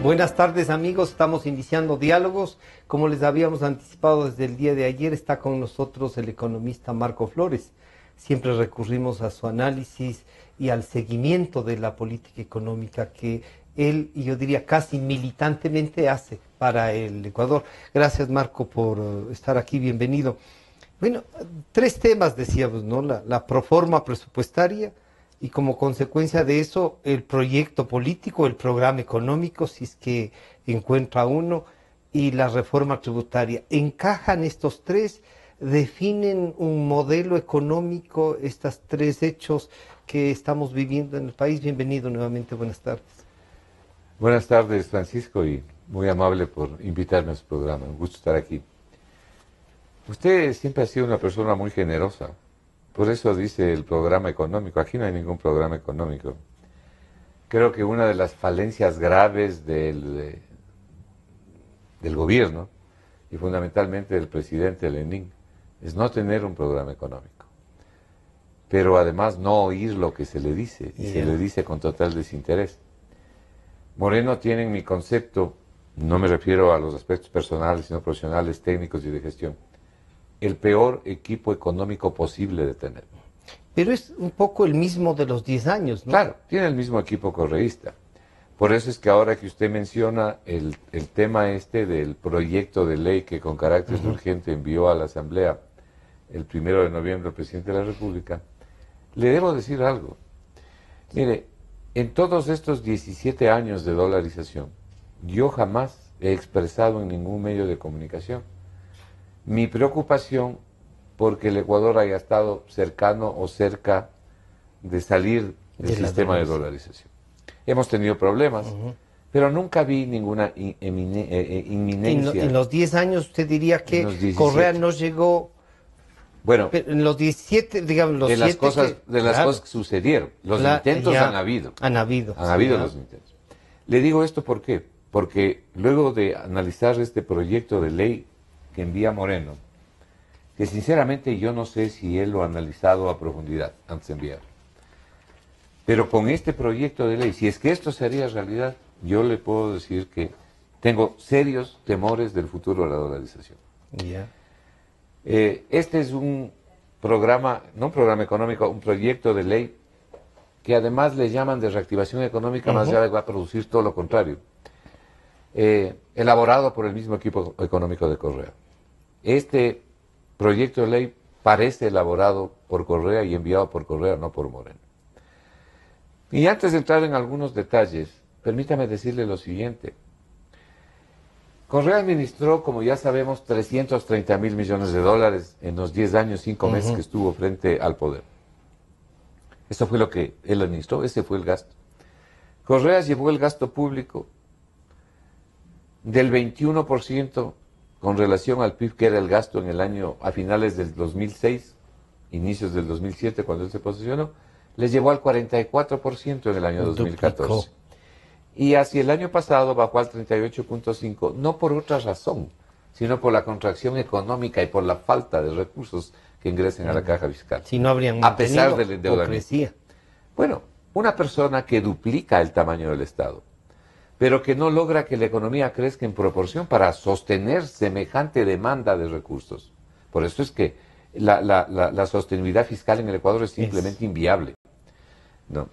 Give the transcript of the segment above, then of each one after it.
Buenas tardes amigos, estamos iniciando diálogos. Como les habíamos anticipado desde el día de ayer, está con nosotros el economista Marco Flores. Siempre recurrimos a su análisis y al seguimiento de la política económica que él, y yo diría casi militantemente, hace para el Ecuador. Gracias Marco por estar aquí, bienvenido. Bueno, tres temas decíamos, ¿no? La proforma presupuestaria, y como consecuencia de eso, el proyecto político, el programa económico, si es que encuentra uno, y la reforma tributaria. ¿Encajan estos tres? ¿Definen un modelo económico, estos tres hechos que estamos viviendo en el país? Bienvenido nuevamente, buenas tardes. Buenas tardes, Francisco, y muy amable por invitarme a su programa. Un gusto estar aquí. Usted siempre ha sido una persona muy generosa. Por eso dice el programa económico. Aquí no hay ningún programa económico. Creo que una de las falencias graves del gobierno, y fundamentalmente del presidente Lenin, es no tener un programa económico. Pero además no oír lo que se le dice, y se le dice con total desinterés. Moreno tiene en mi concepto, no me refiero a los aspectos personales, sino profesionales, técnicos y de gestión, el peor equipo económico posible de tener. Pero es un poco el mismo de los 10 años, ¿no? Claro, tiene el mismo equipo correísta. Por eso es que ahora que usted menciona el tema este del proyecto de ley que con carácter urgente envió a la Asamblea el 1 de noviembre el presidente de la República, le debo decir algo. Mire, en todos estos 17 años de dolarización, yo jamás he expresado en ningún medio de comunicación mi preocupación porque el Ecuador haya estado cercano o cerca de salir del sistema de dolarización. Hemos tenido problemas, pero nunca vi ninguna inminencia. En los 10 años usted diría que Correa no llegó. Bueno, en los 17, digamos, los de las 7 cosas, que, de las claro, cosas que sucedieron. Los intentos han habido. Han habido. Han habido los intentos. Le digo esto ¿por qué? Porque luego de analizar este proyecto de ley que envía Moreno, que sinceramente yo no sé si él lo ha analizado a profundidad antes de enviar. Pero con este proyecto de ley, si es que esto sería realidad, yo le puedo decir que tengo serios temores del futuro de la dolarización. Este es un programa, no un programa económico, un proyecto de ley que además le llaman de reactivación económica, más allá de que va a producir todo lo contrario. Elaborado por el mismo equipo económico de Correa. Este proyecto de ley parece elaborado por Correa y enviado por Correa, no por Moreno. Y antes de entrar en algunos detalles, permítame decirle lo siguiente. Correa administró, como ya sabemos, 330.000 millones de dólares en los 10 años, 5 meses que estuvo frente al poder. Eso fue lo que él administró, ese fue el gasto. Correa llevó el gasto público del 21% con relación al PIB, que era el gasto en el año, a finales del 2006, inicios del 2007, cuando él se posesionó, le llevó al 44% en el año 2014. Y hacia el año pasado bajó al 38.5%, no por otra razón, sino por la contracción económica y por la falta de recursos que ingresen a la caja fiscal. Si no habrían a pesar del endeudamiento. Bueno, una persona que duplica el tamaño del Estado, pero que no logra que la economía crezca en proporción para sostener semejante demanda de recursos. Por eso es que la sostenibilidad fiscal en el Ecuador es simplemente inviable, ¿no?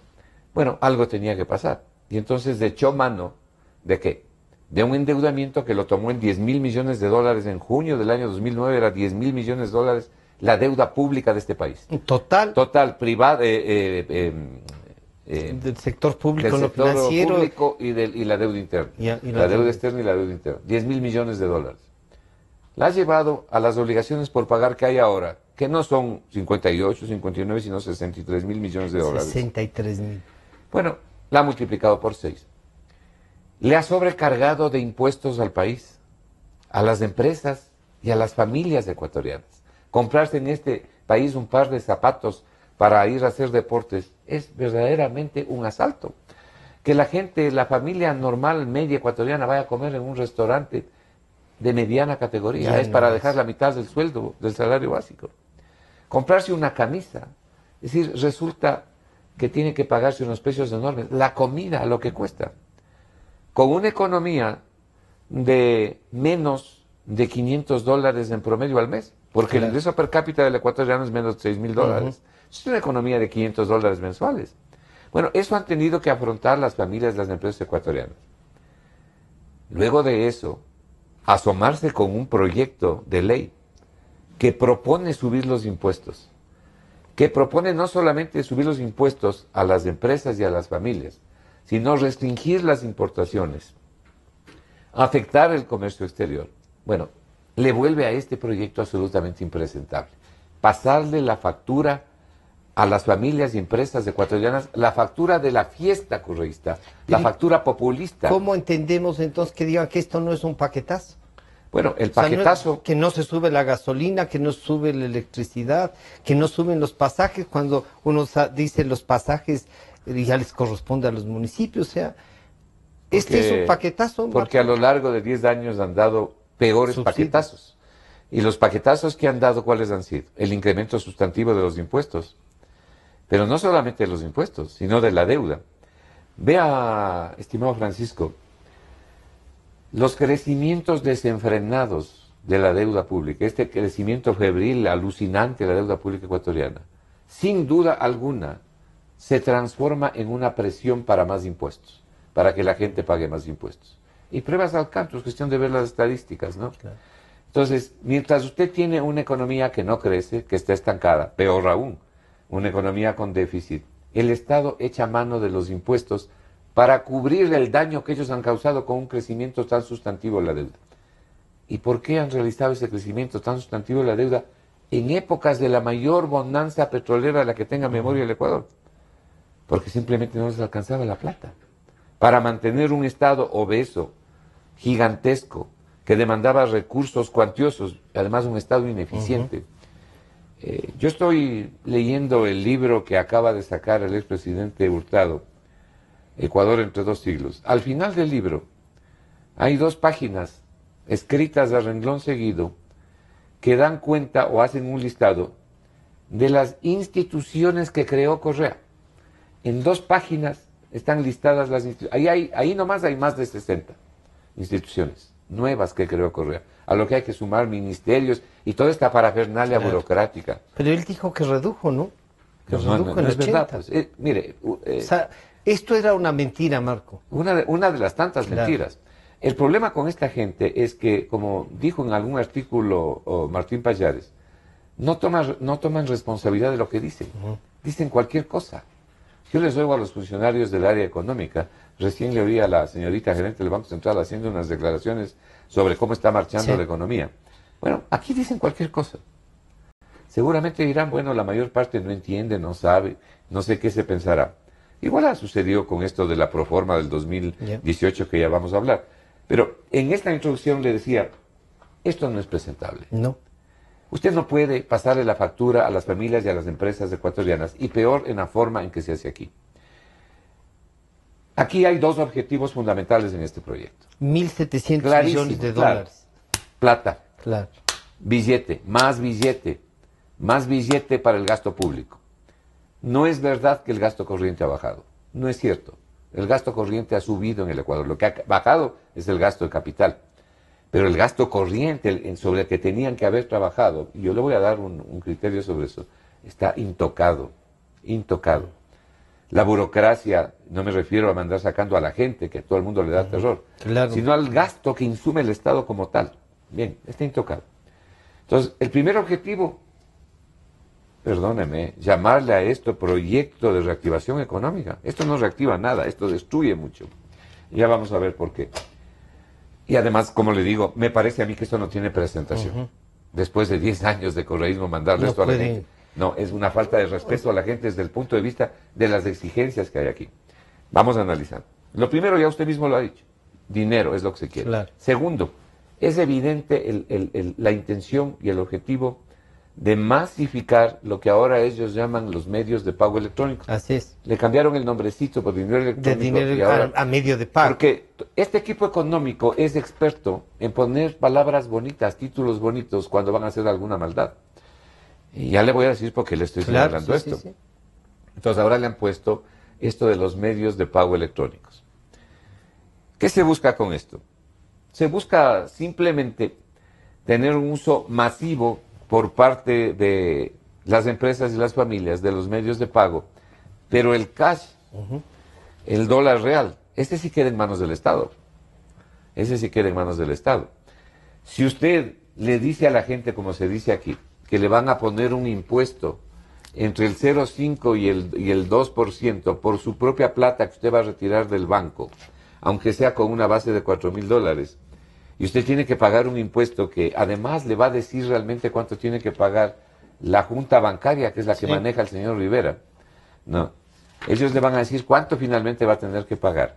Bueno, algo tenía que pasar. Y entonces echó mano ¿de qué? De un endeudamiento que lo tomó en 10.000 millones de dólares en junio del año 2009, era 10.000 millones de dólares la deuda pública de este país. Total, privada, del sector público, del sector financiero, público y la deuda interna. La deuda externa y la deuda interna. 10.000 millones de dólares. La ha llevado a las obligaciones por pagar que hay ahora, que no son 58, 59, sino 63.000 millones de dólares. 63.000. Bueno, la ha multiplicado por 6. Le ha sobrecargado de impuestos al país, a las empresas y a las familias ecuatorianas. Comprarse en este país un par de zapatos para ir a hacer deportes es verdaderamente un asalto. Que la gente, la familia normal, media ecuatoriana, vaya a comer en un restaurante de mediana categoría, es para dejar la mitad del sueldo, del salario básico. Comprarse una camisa, es decir, resulta que tiene que pagarse unos precios enormes. La comida, lo que cuesta. con una economía de menos de $500 en promedio al mes, porque el ingreso per cápita del ecuatoriano es menos de $6,000. Es una economía de $500 mensuales. Bueno, eso han tenido que afrontar las familias de las empresas ecuatorianas. Luego de eso, asomarse con un proyecto de ley que propone subir los impuestos, que propone no solamente subir los impuestos a las empresas y a las familias, sino restringir las importaciones, afectar el comercio exterior. Bueno, le vuelve a este proyecto absolutamente impresentable. Pasarle la factura a las familias y empresas ecuatorianas, la factura de la fiesta correísta, la factura populista. ¿Cómo entendemos entonces que digan que esto no es un paquetazo? Bueno, el O sea, paquetazo... que no se sube la gasolina, que no sube la electricidad, que no suben los pasajes, cuando uno dice los pasajes ya les corresponde a los municipios, o sea, este es un paquetazo. Porque a lo largo de 10 años han dado peores paquetazos. Y los paquetazos que han dado, ¿cuáles han sido? El incremento sustantivo de los impuestos. Pero no solamente de los impuestos, sino de la deuda. Vea, estimado Francisco, los crecimientos desenfrenados de la deuda pública, este crecimiento febril, alucinante de la deuda pública ecuatoriana, sin duda alguna, se transforma en una presión para más impuestos, para que la gente pague más impuestos. Y pruebas al canto, es cuestión de ver las estadísticas, ¿no? Claro. Entonces, mientras usted tiene una economía que no crece, que está estancada, peor aún, una economía con déficit, el Estado echa mano de los impuestos para cubrir el daño que ellos han causado con un crecimiento tan sustantivo de la deuda. ¿Y por qué han realizado ese crecimiento tan sustantivo de la deuda en épocas de la mayor bonanza petrolera de la que tenga memoria el Ecuador? Porque simplemente no les alcanzaba la plata. Para mantener un Estado obeso, gigantesco, que demandaba recursos cuantiosos, además un Estado ineficiente. Yo estoy leyendo el libro que acaba de sacar el expresidente Hurtado, Ecuador entre dos siglos. Al final del libro hay 2 páginas escritas a renglón seguido que dan cuenta o hacen un listado de las instituciones que creó Correa. En 2 páginas están listadas las instituciones. Ahí nomás hay más de 60 instituciones nuevas que creó Correa, a lo que hay que sumar ministerios y toda esta parafernalia burocrática. Pero él dijo que redujo, ¿no? Que redujo en es 80. verdad, pues, mire... o sea, esto era una mentira, Marco. Una de las tantas mentiras. El problema con esta gente es que, como dijo en algún artículo Martín Pallares, no toman responsabilidad de lo que dicen. Dicen cualquier cosa. Yo les oigo a los funcionarios del área económica. Recién le oí a la señorita gerente del Banco Central haciendo unas declaraciones sobre cómo está marchando la economía. Bueno, aquí dicen cualquier cosa. Seguramente dirán, bueno, la mayor parte no entiende, no sabe, no sé qué se pensará. Igual ha sucedido con esto de la proforma del 2018 que ya vamos a hablar. Pero en esta introducción le decía, esto no es presentable. No. Usted no puede pasarle la factura a las familias y a las empresas ecuatorianas, y peor en la forma en que se hace aquí. Aquí hay 2 objetivos fundamentales en este proyecto. 1.700 millones de dólares. Plata. Claro. Billete, más billete para el gasto público. No es verdad que el gasto corriente ha bajado. No es cierto. El gasto corriente ha subido en el Ecuador. Lo que ha bajado es el gasto de capital. Pero el gasto corriente sobre el que tenían que haber trabajado, y yo le voy a dar un criterio sobre eso, está intocado. La burocracia, no me refiero a mandar sacando a la gente, que a todo el mundo le da terror, sino al gasto que insume el Estado como tal. Bien, está intocado. Entonces, el primer objetivo, perdóneme, llamarle a esto proyecto de reactivación económica. Esto no reactiva nada, esto destruye mucho. Ya vamos a ver por qué. Y además, como le digo, me parece a mí que esto no tiene presentación. Después de 10 años de correísmo, mandarle esto a la gente. No, es una falta de respeto a la gente desde el punto de vista de las exigencias que hay aquí. Vamos a analizar. Lo primero, ya usted mismo lo ha dicho. Dinero es lo que se quiere. Claro. Segundo, es evidente la intención y el objetivo de masificar lo que ahora ellos llaman los medios de pago electrónicos. Así es. Le cambiaron el nombrecito por dinero electrónico. De dinero a medio de pago. Porque este equipo económico es experto en poner palabras bonitas, títulos bonitos cuando van a hacer alguna maldad. Y ya le voy a decir por qué le estoy señalando esto. Sí. Entonces ahora le han puesto esto de los medios de pago electrónicos. ¿Qué se busca con esto? Se busca simplemente tener un uso masivo por parte de las empresas y las familias de los medios de pago, pero el cash, el dólar real, ese sí queda en manos del Estado. Ese sí queda en manos del Estado. Si usted le dice a la gente, como se dice aquí, que le van a poner un impuesto entre el 0,5 y el 2% por su propia plata que usted va a retirar del banco, aunque sea con una base de $4,000, y usted tiene que pagar un impuesto que además le va a decir realmente cuánto tiene que pagar la junta bancaria, que es la que maneja el señor Rivera, no, ellos le van a decir cuánto finalmente va a tener que pagar.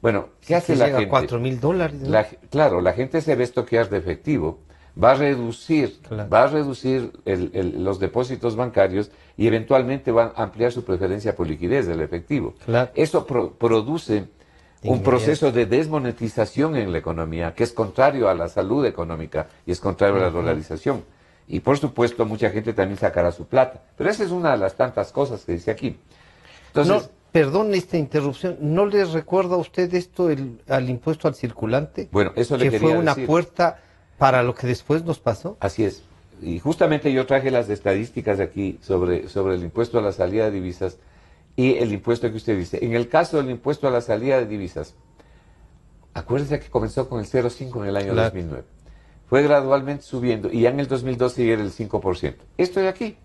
Bueno, ¿qué hace la gente? $4,000, ¿no? Claro, la gente se ve estoquear de efectivo, va a reducir los depósitos bancarios y eventualmente va a ampliar su preferencia por liquidez del efectivo. Claro. Eso produce un proceso de desmonetización en la economía que es contrario a la salud económica y es contrario a la dolarización. Y por supuesto mucha gente también sacará su plata. Pero esa es una de las tantas cosas que dice aquí. Entonces, no, perdón esta interrupción, ¿no les recuerda a usted esto al impuesto al circulante? bueno, eso le Que quería fue una decir. puerta para lo que después nos pasó. Así es. Y justamente yo traje las estadísticas de aquí sobre el impuesto a la salida de divisas y el impuesto que usted dice. En el caso del impuesto a la salida de divisas, acuérdense que comenzó con el 0,5 en el año 2009. Fue gradualmente subiendo y ya en el 2012 era el 5%. Esto de aquí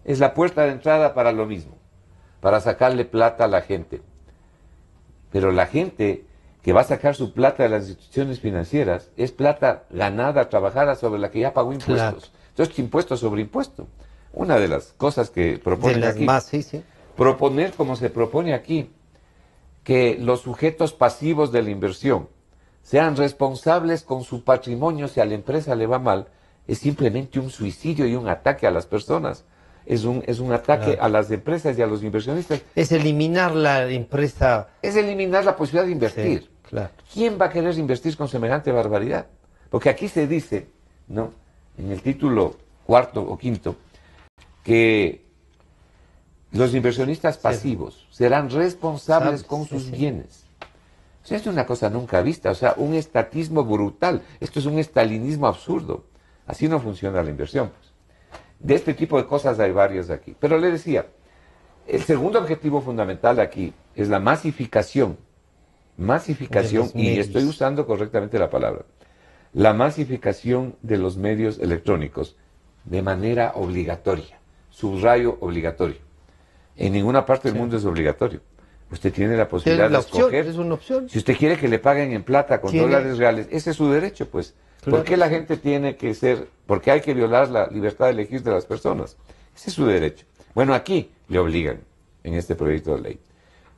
es la puerta de entrada para lo mismo, para sacarle plata a la gente. Pero la gente que va a sacar su plata de las instituciones financieras es plata ganada, trabajada, sobre la que ya pagó impuestos. Claro. Entonces, impuesto sobre impuesto. Una de las cosas que proponen aquí, Sí. proponer como se propone aquí, que los sujetos pasivos de la inversión sean responsables con su patrimonio si a la empresa le va mal, es simplemente un suicidio y un ataque a las personas. Es un ataque a las empresas y a los inversionistas. Es eliminar la empresa. Es eliminar la posibilidad de invertir. Sí, claro. ¿Quién va a querer invertir con semejante barbaridad? Porque aquí se dice, ¿no?, en el título cuarto o quinto, que los inversionistas pasivos serán responsables con sus bienes. O sea, es una cosa nunca vista, o sea, un estatismo brutal. Esto es un estalinismo absurdo. Así no funciona la inversión, pues. De este tipo de cosas hay varios aquí. Pero le decía, el segundo objetivo fundamental aquí es la masificación. Masificación, y estoy usando correctamente la palabra, la masificación de los medios electrónicos de manera obligatoria. Subrayo obligatorio. En ninguna parte del mundo es obligatorio. Usted tiene la posibilidad de escoger. Es una opción. Si usted quiere que le paguen en plata con dólares reales, ese es su derecho, pues. Claro. ¿Por qué la gente tiene que ser, por qué hay que violar la libertad de elegir de las personas? Ese es su derecho. Bueno, aquí le obligan en este proyecto de ley.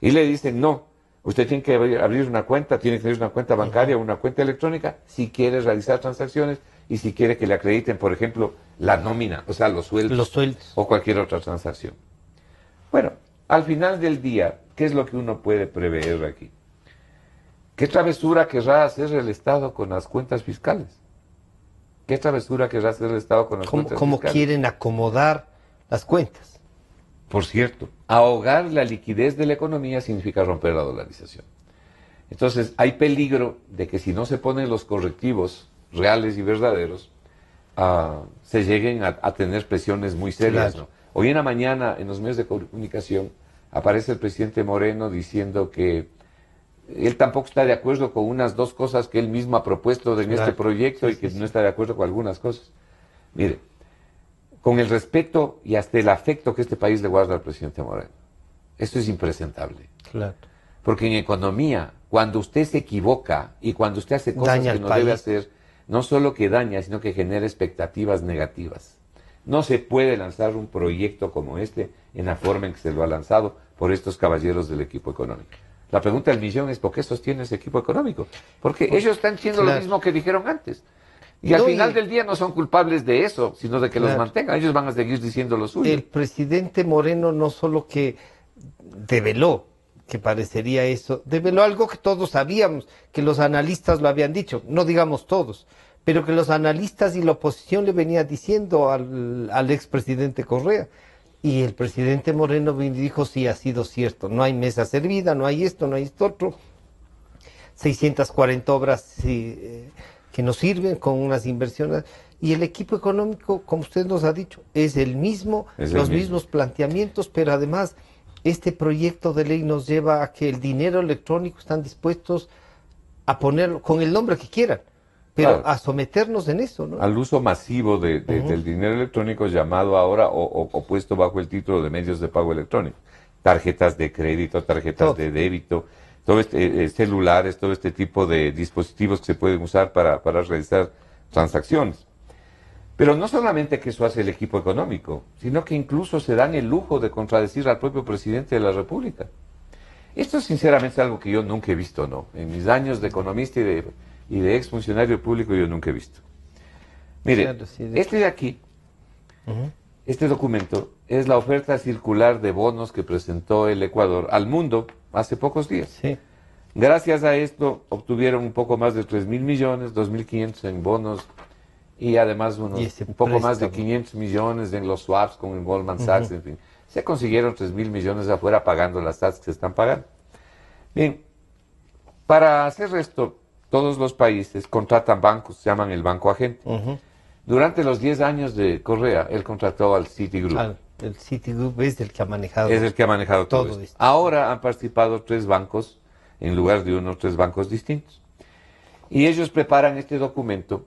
Y le dicen, no, usted tiene que abrir una cuenta, tiene que tener una cuenta bancaria o una cuenta electrónica si quiere realizar transacciones y si quiere que le acrediten, por ejemplo, la nómina, o sea, los sueldos o cualquier otra transacción. Bueno, al final del día, ¿qué es lo que uno puede prever aquí? ¿Qué travesura querrá hacer el Estado con las cuentas fiscales? ¿Qué travesura querrá hacer el Estado con las cuentas ¿Cómo fiscales? quieren acomodar las cuentas? Por cierto, ahogar la liquidez de la economía significa romper la dolarización. Entonces, hay peligro de que si no se ponen los correctivos reales y verdaderos, se lleguen a tener presiones muy serias, Claro. ¿no? Hoy en la mañana, en los medios de comunicación, aparece el presidente Moreno diciendo que él tampoco está de acuerdo con unas dos cosas que él mismo ha propuesto en este proyecto y que no está de acuerdo con algunas cosas. Mire, con el respeto y hasta el afecto que este país le guarda al presidente Moreno, esto es impresentable. Claro. Porque en economía, cuando usted se equivoca y cuando usted hace cosas que no debe hacer, no solo que daña, sino que genera expectativas negativas. No se puede lanzar un proyecto como este en la forma en que se lo ha lanzado por estos caballeros del equipo económico. La pregunta del millón es ¿por qué sostiene ese equipo económico? Porque ellos están haciendo lo mismo que dijeron antes. Y al final del día no son culpables de eso, sino de que los mantengan. Ellos van a seguir diciendo lo suyo. El presidente Moreno no solo que develó, que parecería eso, develó algo que todos sabíamos, que los analistas lo habían dicho, no digamos todos, pero que los analistas y la oposición le venían diciendo al expresidente Correa. Y el presidente Moreno vino y dijo, sí, ha sido cierto, no hay mesa servida, no hay esto otro. 640 obras que nos sirven con unas inversiones. Y el equipo económico, como usted nos ha dicho, es el mismo, los mismos planteamientos, pero además este proyecto de ley nos lleva a que el dinero electrónico están dispuestos a ponerlo con el nombre que quieran, pero claro, a someternos en eso, ¿no? al uso masivo del dinero electrónico llamado ahora o puesto bajo el título de medios de pago electrónico. Tarjetas de crédito, tarjetas de débito, todo celulares, todo este tipo de dispositivos que se pueden usar para realizar transacciones. Pero no solamente que eso hace el equipo económico, sino que incluso se dan el lujo de contradecir al propio presidente de la República. Esto sinceramente es algo que yo nunca he visto, ¿no? En mis años de economista y de exfuncionario público yo nunca he visto. Mire, Claro, sí, este de aquí, este documento, es la oferta circular de bonos que presentó el Ecuador al mundo hace pocos días. Sí. Gracias a esto obtuvieron un poco más de 3.000 millones, 2.500 en bonos y además un poco más de 500 millones en los swaps con el Goldman Sachs, en fin. Se consiguieron 3.000 millones afuera pagando las tasas que se están pagando. Bien, para hacer esto, todos los países contratan bancos, se llaman el banco agente. Durante los 10 años de Correa, él contrató al Citigroup. El Citigroup es el que ha manejado. Es el que ha manejado todo esto. Ahora han participado 3 bancos, en lugar de 1, 3 bancos distintos. Y ellos preparan este documento,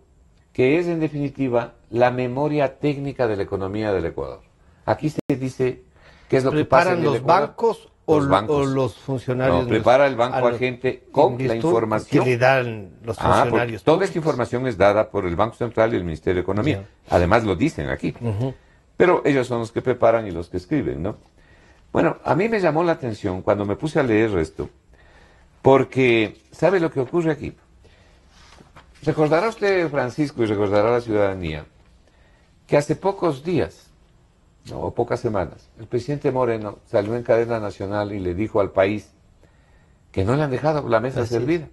que es en definitiva la memoria técnica de la economía del Ecuador. Aquí se dice qué es lo que pasa en el Ecuador. ¿Preparan los bancos o los funcionarios? No, prepara el banco agente con la información que le dan los funcionarios. Toda esta información es dada por el Banco Central y el Ministerio de Economía. Además lo dicen aquí. Pero ellos son los que preparan y los que escriben, ¿no? Bueno, a mí me llamó la atención cuando me puse a leer esto, porque ¿sabe lo que ocurre aquí? Recordará usted, Francisco, y recordará la ciudadanía, que hace pocos días, o pocas semanas, el presidente Moreno salió en cadena nacional y le dijo al país que no le han dejado la mesa servida,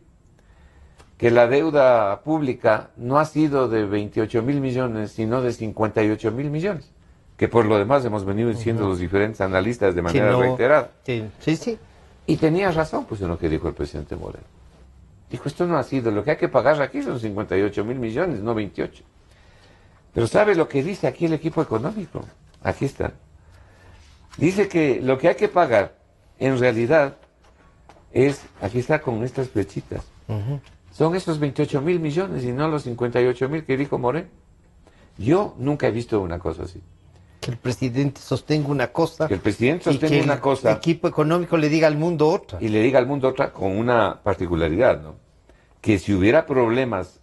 que la deuda pública no ha sido de 28.000 millones, sino de 58.000 millones, que por lo demás hemos venido diciendo los diferentes analistas de manera reiterada. Sí. Y tenía razón, pues, en lo que dijo el presidente Moreno. Dijo, esto no ha sido, lo que hay que pagar aquí son 58.000 millones, no 28. Pero ¿sabe lo que dice aquí el equipo económico? Aquí está. Dice que lo que hay que pagar, en realidad, es, aquí está con estas flechitas, son esos 28.000 millones y no los 58.000 que dijo Moreno. Yo nunca he visto una cosa así. Que el presidente sostenga una cosa. Que el presidente sostenga una cosa. El equipo económico le diga al mundo otra. Y le diga al mundo otra con una particularidad, ¿no? Que si hubiera problemas,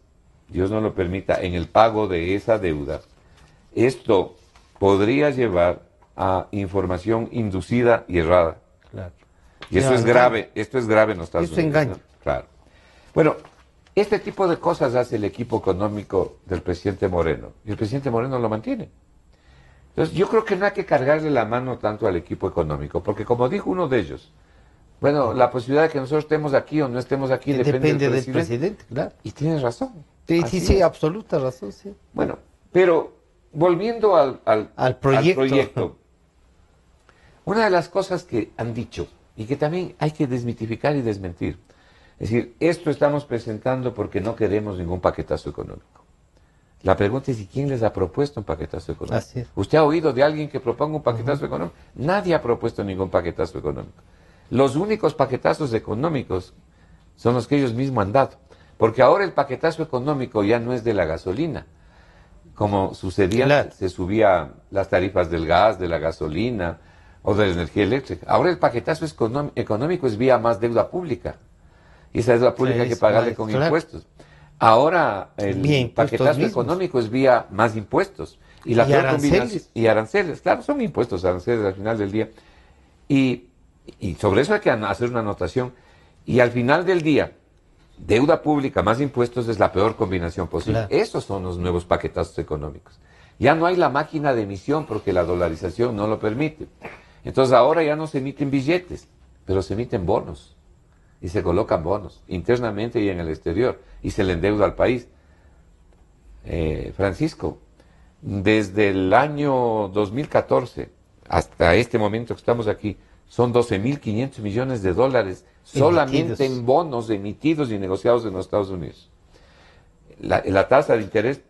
Dios no lo permita, en el pago de esa deuda, esto podría llevar a información inducida y errada. Claro. Y eso es grave, esto es grave en los Estados Unidos. Eso engaña. ¿No? Claro. Bueno, este tipo de cosas hace el equipo económico del presidente Moreno. Y el presidente Moreno lo mantiene. Entonces, yo creo que no hay que cargarle la mano tanto al equipo económico, porque como dijo uno de ellos, bueno, la posibilidad de que nosotros estemos aquí o no estemos aquí depende del presidente, claro. Y tienes razón. Sí, absoluta razón, sí. Bueno, pero volviendo al proyecto, una de las cosas que han dicho y que también hay que desmitificar y desmentir, es decir, esto estamos presentando porque no queremos ningún paquetazo económico. La pregunta es, ¿y quién les ha propuesto un paquetazo económico? Así es. ¿Usted ha oído de alguien que proponga un paquetazo económico? Nadie ha propuesto ningún paquetazo económico. Los únicos paquetazos económicos son los que ellos mismos han dado. Porque ahora el paquetazo económico ya no es de la gasolina. Como sucedía, se subían las tarifas del gas, de la gasolina o de la energía eléctrica. Ahora el paquetazo económico es vía más deuda pública. Y esa deuda pública hay que pagarle con impuestos. Ahora el paquetazo económico es vía más impuestos. Y aranceles. Y aranceles, claro, son impuestos, aranceles al final del día. Y sobre eso hay que hacer una anotación. Y al final del día, deuda pública más impuestos es la peor combinación posible. Claro. Esos son los nuevos paquetazos económicos. Ya no hay la máquina de emisión porque la dolarización no lo permite. Entonces ahora ya no se emiten billetes, pero se emiten bonos. Y se colocan bonos, internamente y en el exterior, y se le endeuda al país. Francisco, desde el año 2014 hasta este momento que estamos aquí, son 12.500 millones de dólares solamente Emitidos. en bonos emitidos y negociados en los Estados Unidos. La tasa de interés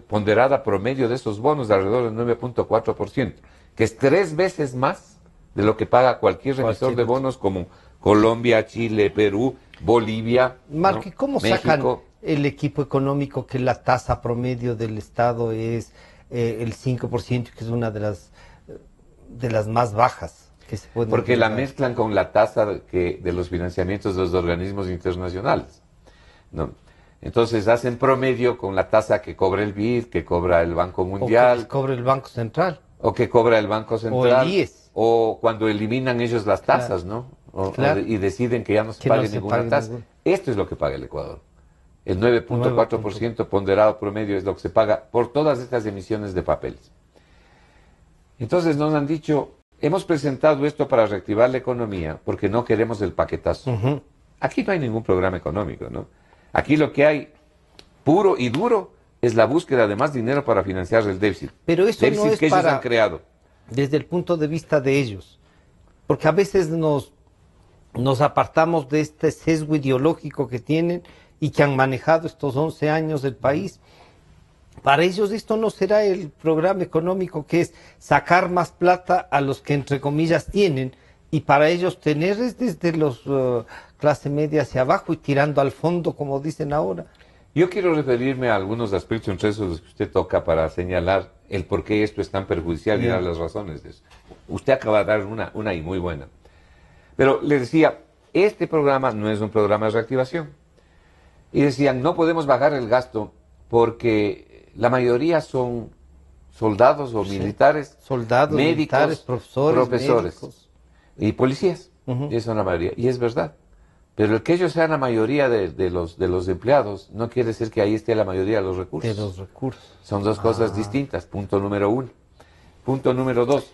ponderada promedio de esos bonos de alrededor del 9.4%, que es 3 veces más de lo que paga cualquier remisor de bonos como Colombia, Chile, Perú, Bolivia, Marco, ¿no? ¿y cómo sacan México. el equipo económico que la tasa promedio del Estado es el 5%, que es una de las más bajas que se pueden Porque la llegar? mezclan con la tasa de los financiamientos de los organismos internacionales, ¿no? Entonces hacen promedio con la tasa que cobra el BID, que cobra el Banco O que les Mundial, cobre el Banco Central. o que cobra el Banco O el Central, IES. o cuando eliminan ellos las tasas, ¿no? Claro. Y deciden que ya no se Que no pague se ninguna pague tasa. ninguna. Esto es lo que paga el Ecuador. El 9.4% ponderado promedio es lo que se paga por todas estas emisiones de papeles. Entonces nos han dicho, hemos presentado esto para reactivar la economía porque no queremos el paquetazo. Ujú. Aquí no hay ningún programa económico, ¿no? Aquí lo que hay puro y duro es la búsqueda de más dinero para financiar el déficit. Pero eso Déficit no es que ellos para, han creado. desde el punto de vista de ellos, porque a veces nos apartamos de este sesgo ideológico que tienen y que han manejado estos 11 años del país. Para ellos esto no será el programa económico, que es sacar más plata a los que entre comillas tienen, y para ellos tener es desde los clase media hacia abajo y tirando al fondo, como dicen ahora. Yo quiero referirme a algunos aspectos entre esos los que usted toca para señalar el por qué esto es tan perjudicial y dar las razones de eso. Usted acaba de dar una y muy buena. Pero le decía, este programa no es un programa de reactivación. Y decían, no podemos bajar el gasto porque la mayoría son soldados o militares, Soldados, médicos, militares, profesores, médicos. y policías. Y eso es la mayoría. Y es verdad. Pero el que ellos sean la mayoría de los empleados no quiere decir que ahí esté la mayoría de los recursos. De los recursos. Son dos cosas distintas. Punto número 1. Punto número 2.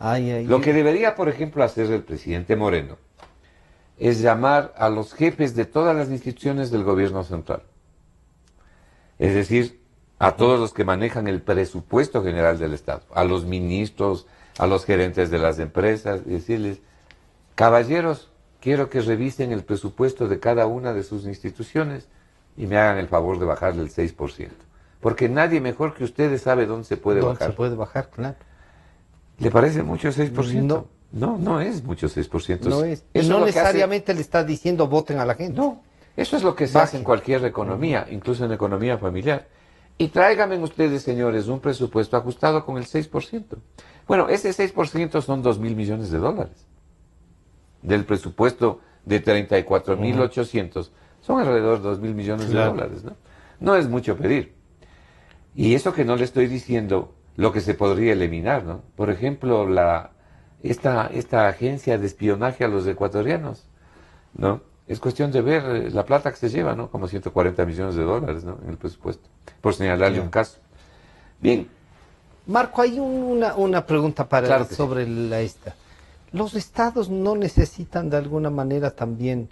Ay, Lo que debería, por ejemplo, hacer el presidente Moreno es llamar a los jefes de todas las instituciones del gobierno central. Es decir, a todos los que manejan el presupuesto general del Estado, a los ministros, a los gerentes de las empresas, y decirles, caballeros, quiero que revisen el presupuesto de cada una de sus instituciones y me hagan el favor de bajarle el 6%. Porque nadie mejor que ustedes sabe dónde se puede ¿Dónde bajar. se puede bajar? Claro. ¿Le parece mucho 6%? No. No, no es mucho 6%. No es. Y Eso no es lo que necesariamente le está diciendo voten a la gente. No, eso es lo que se hace en cualquier economía, incluso en economía familiar. Y tráiganme ustedes, señores, un presupuesto ajustado con el 6%. Bueno, ese 6% son 2.000 millones de dólares. Del presupuesto de 34.800, son alrededor de 2.000 millones de dólares, ¿no? No es mucho pedir. Y eso que no le estoy diciendo lo que se podría eliminar, ¿no? Por ejemplo, esta agencia de espionaje a los ecuatorianos, ¿no? Es cuestión de ver la plata que se lleva, ¿no? Como 140 millones de dólares, ¿no? En el presupuesto, por señalarle un caso. Bien. Marco, hay una pregunta para sobre esta. Los estados no necesitan de alguna manera también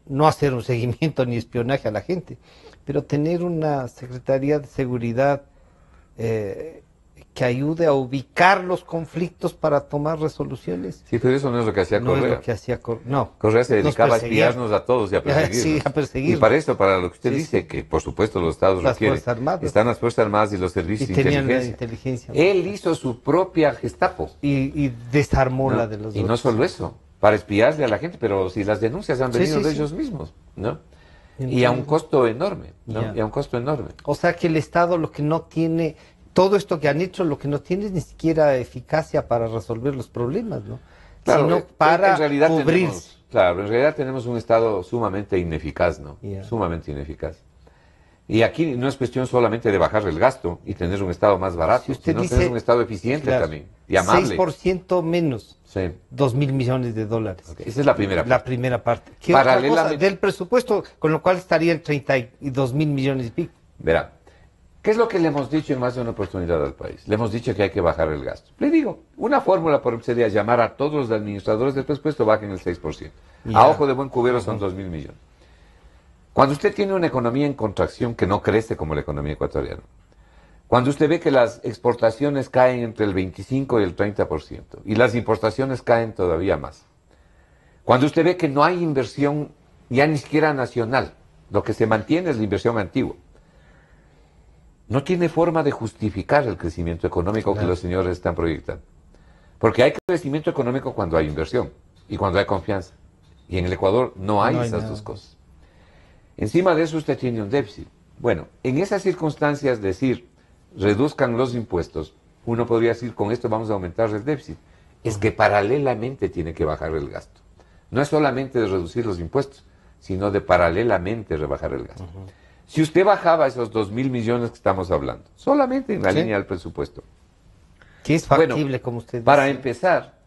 no hacer un seguimiento ni espionaje a la gente, pero tener una Secretaría de Seguridad que ayude a ubicar los conflictos para tomar resoluciones. Sí, pero eso no es lo que hacía Correa. No es lo que hacía Correa. No. Correa se dedicaba a espiarnos a todos y a perseguirnos. Sí, a perseguirnos. Y para eso, para lo que usted dice, que por supuesto los estados requieren. Fuerzas Armadas. Están las Fuerzas Armadas y los servicios de inteligencia. Él hizo su propia Gestapo. Y desarmó la de los Y no solo eso, para espiarle a la gente, pero si las denuncias han venido de ellos mismos, ¿no? Y a un costo enorme, ¿no? Y a un costo enorme. O sea que el Estado lo que no tiene, todo esto que han hecho, lo que no tiene es ni siquiera eficacia para resolver los problemas, ¿no? Claro, sino para cubrir. Claro, en realidad tenemos un Estado sumamente ineficaz, ¿no? Sumamente ineficaz. Y aquí no es cuestión solamente de bajar el gasto y tener un Estado más barato, si usted sino dice, tener un Estado eficiente también, y amable. 6% menos, 2.000 millones de dólares. Okay. Esa es la primera parte. La primera parte. ¿Qué Paralelamente, otra cosa? Del presupuesto, con lo cual estaría en 32.000 millones y pico. Verá, ¿qué es lo que le hemos dicho en más de una oportunidad al país? Le hemos dicho que hay que bajar el gasto. Le digo, una fórmula sería llamar a todos los administradores del presupuesto, bajen el 6%. A ojo de buen cubero son 2.000 millones. Cuando usted tiene una economía en contracción que no crece como la economía ecuatoriana, cuando usted ve que las exportaciones caen entre el 25 y el 30% y las importaciones caen todavía más, Cuando usted ve que no hay inversión ya ni siquiera nacional, lo que se mantiene es la inversión antigua. No tiene forma de justificar el crecimiento económico que los señores están proyectando. Porque hay crecimiento económico cuando hay inversión y cuando hay confianza. Y en el Ecuador no hay esas dos cosas. Encima de eso usted tiene un déficit. Bueno, en esas circunstancias decir, reduzcan los impuestos, uno podría decir, con esto vamos a aumentar el déficit. Es que paralelamente tiene que bajar el gasto. No es solamente de reducir los impuestos, sino de paralelamente rebajar el gasto. Si usted bajaba esos 2.000 millones que estamos hablando, solamente en la línea del presupuesto. Que es factible, bueno, como usted dice. Para empezar,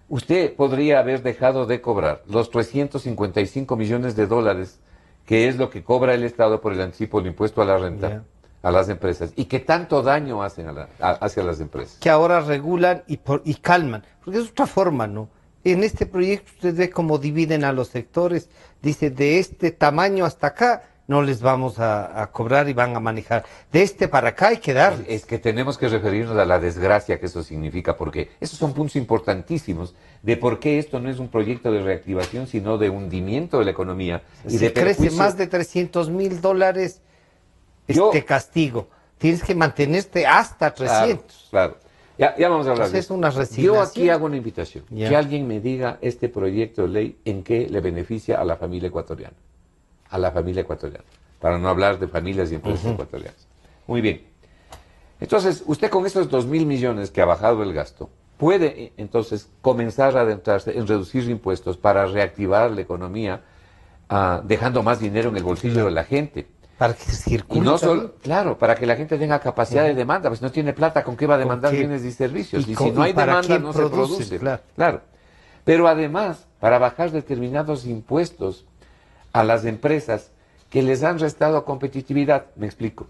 usted podría haber dejado de cobrar los 355 millones de dólares, que es lo que cobra el Estado por el anticipo del impuesto a la renta, a las empresas, y que tanto daño hacen hacia las empresas. Que ahora regulan y calman, porque es otra forma, ¿no? En este proyecto usted ve cómo dividen a los sectores, dice de este tamaño hasta acá no les vamos a cobrar y van a manejar, de este para acá hay que dar. Es que tenemos que referirnos a la desgracia que eso significa, porque esos son puntos importantísimos de por qué esto no es un proyecto de reactivación, sino de hundimiento de la economía. Si crece más de $300.000 este castigo, tienes que mantenerte hasta 300. Claro. Ya vamos a hablar de eso. Es una resignación. Yo aquí hago una invitación, que alguien me diga este proyecto de ley en qué le beneficia a la familia ecuatoriana. A la familia ecuatoriana, para no hablar de familias y empresas ecuatorianas. Muy bien. Entonces, usted con esos 2.000 millones que ha bajado el gasto, puede entonces comenzar a adentrarse en reducir impuestos para reactivar la economía, dejando más dinero en el bolsillo de la gente. Para que circule. Y no solo, claro, para que la gente tenga capacidad de demanda, pues no tiene plata, ¿con qué va a demandar bienes y servicios? Y si no hay demanda, no se produce. Claro. Pero además, para bajar determinados impuestos a las empresas que les han restado competitividad. Me explico.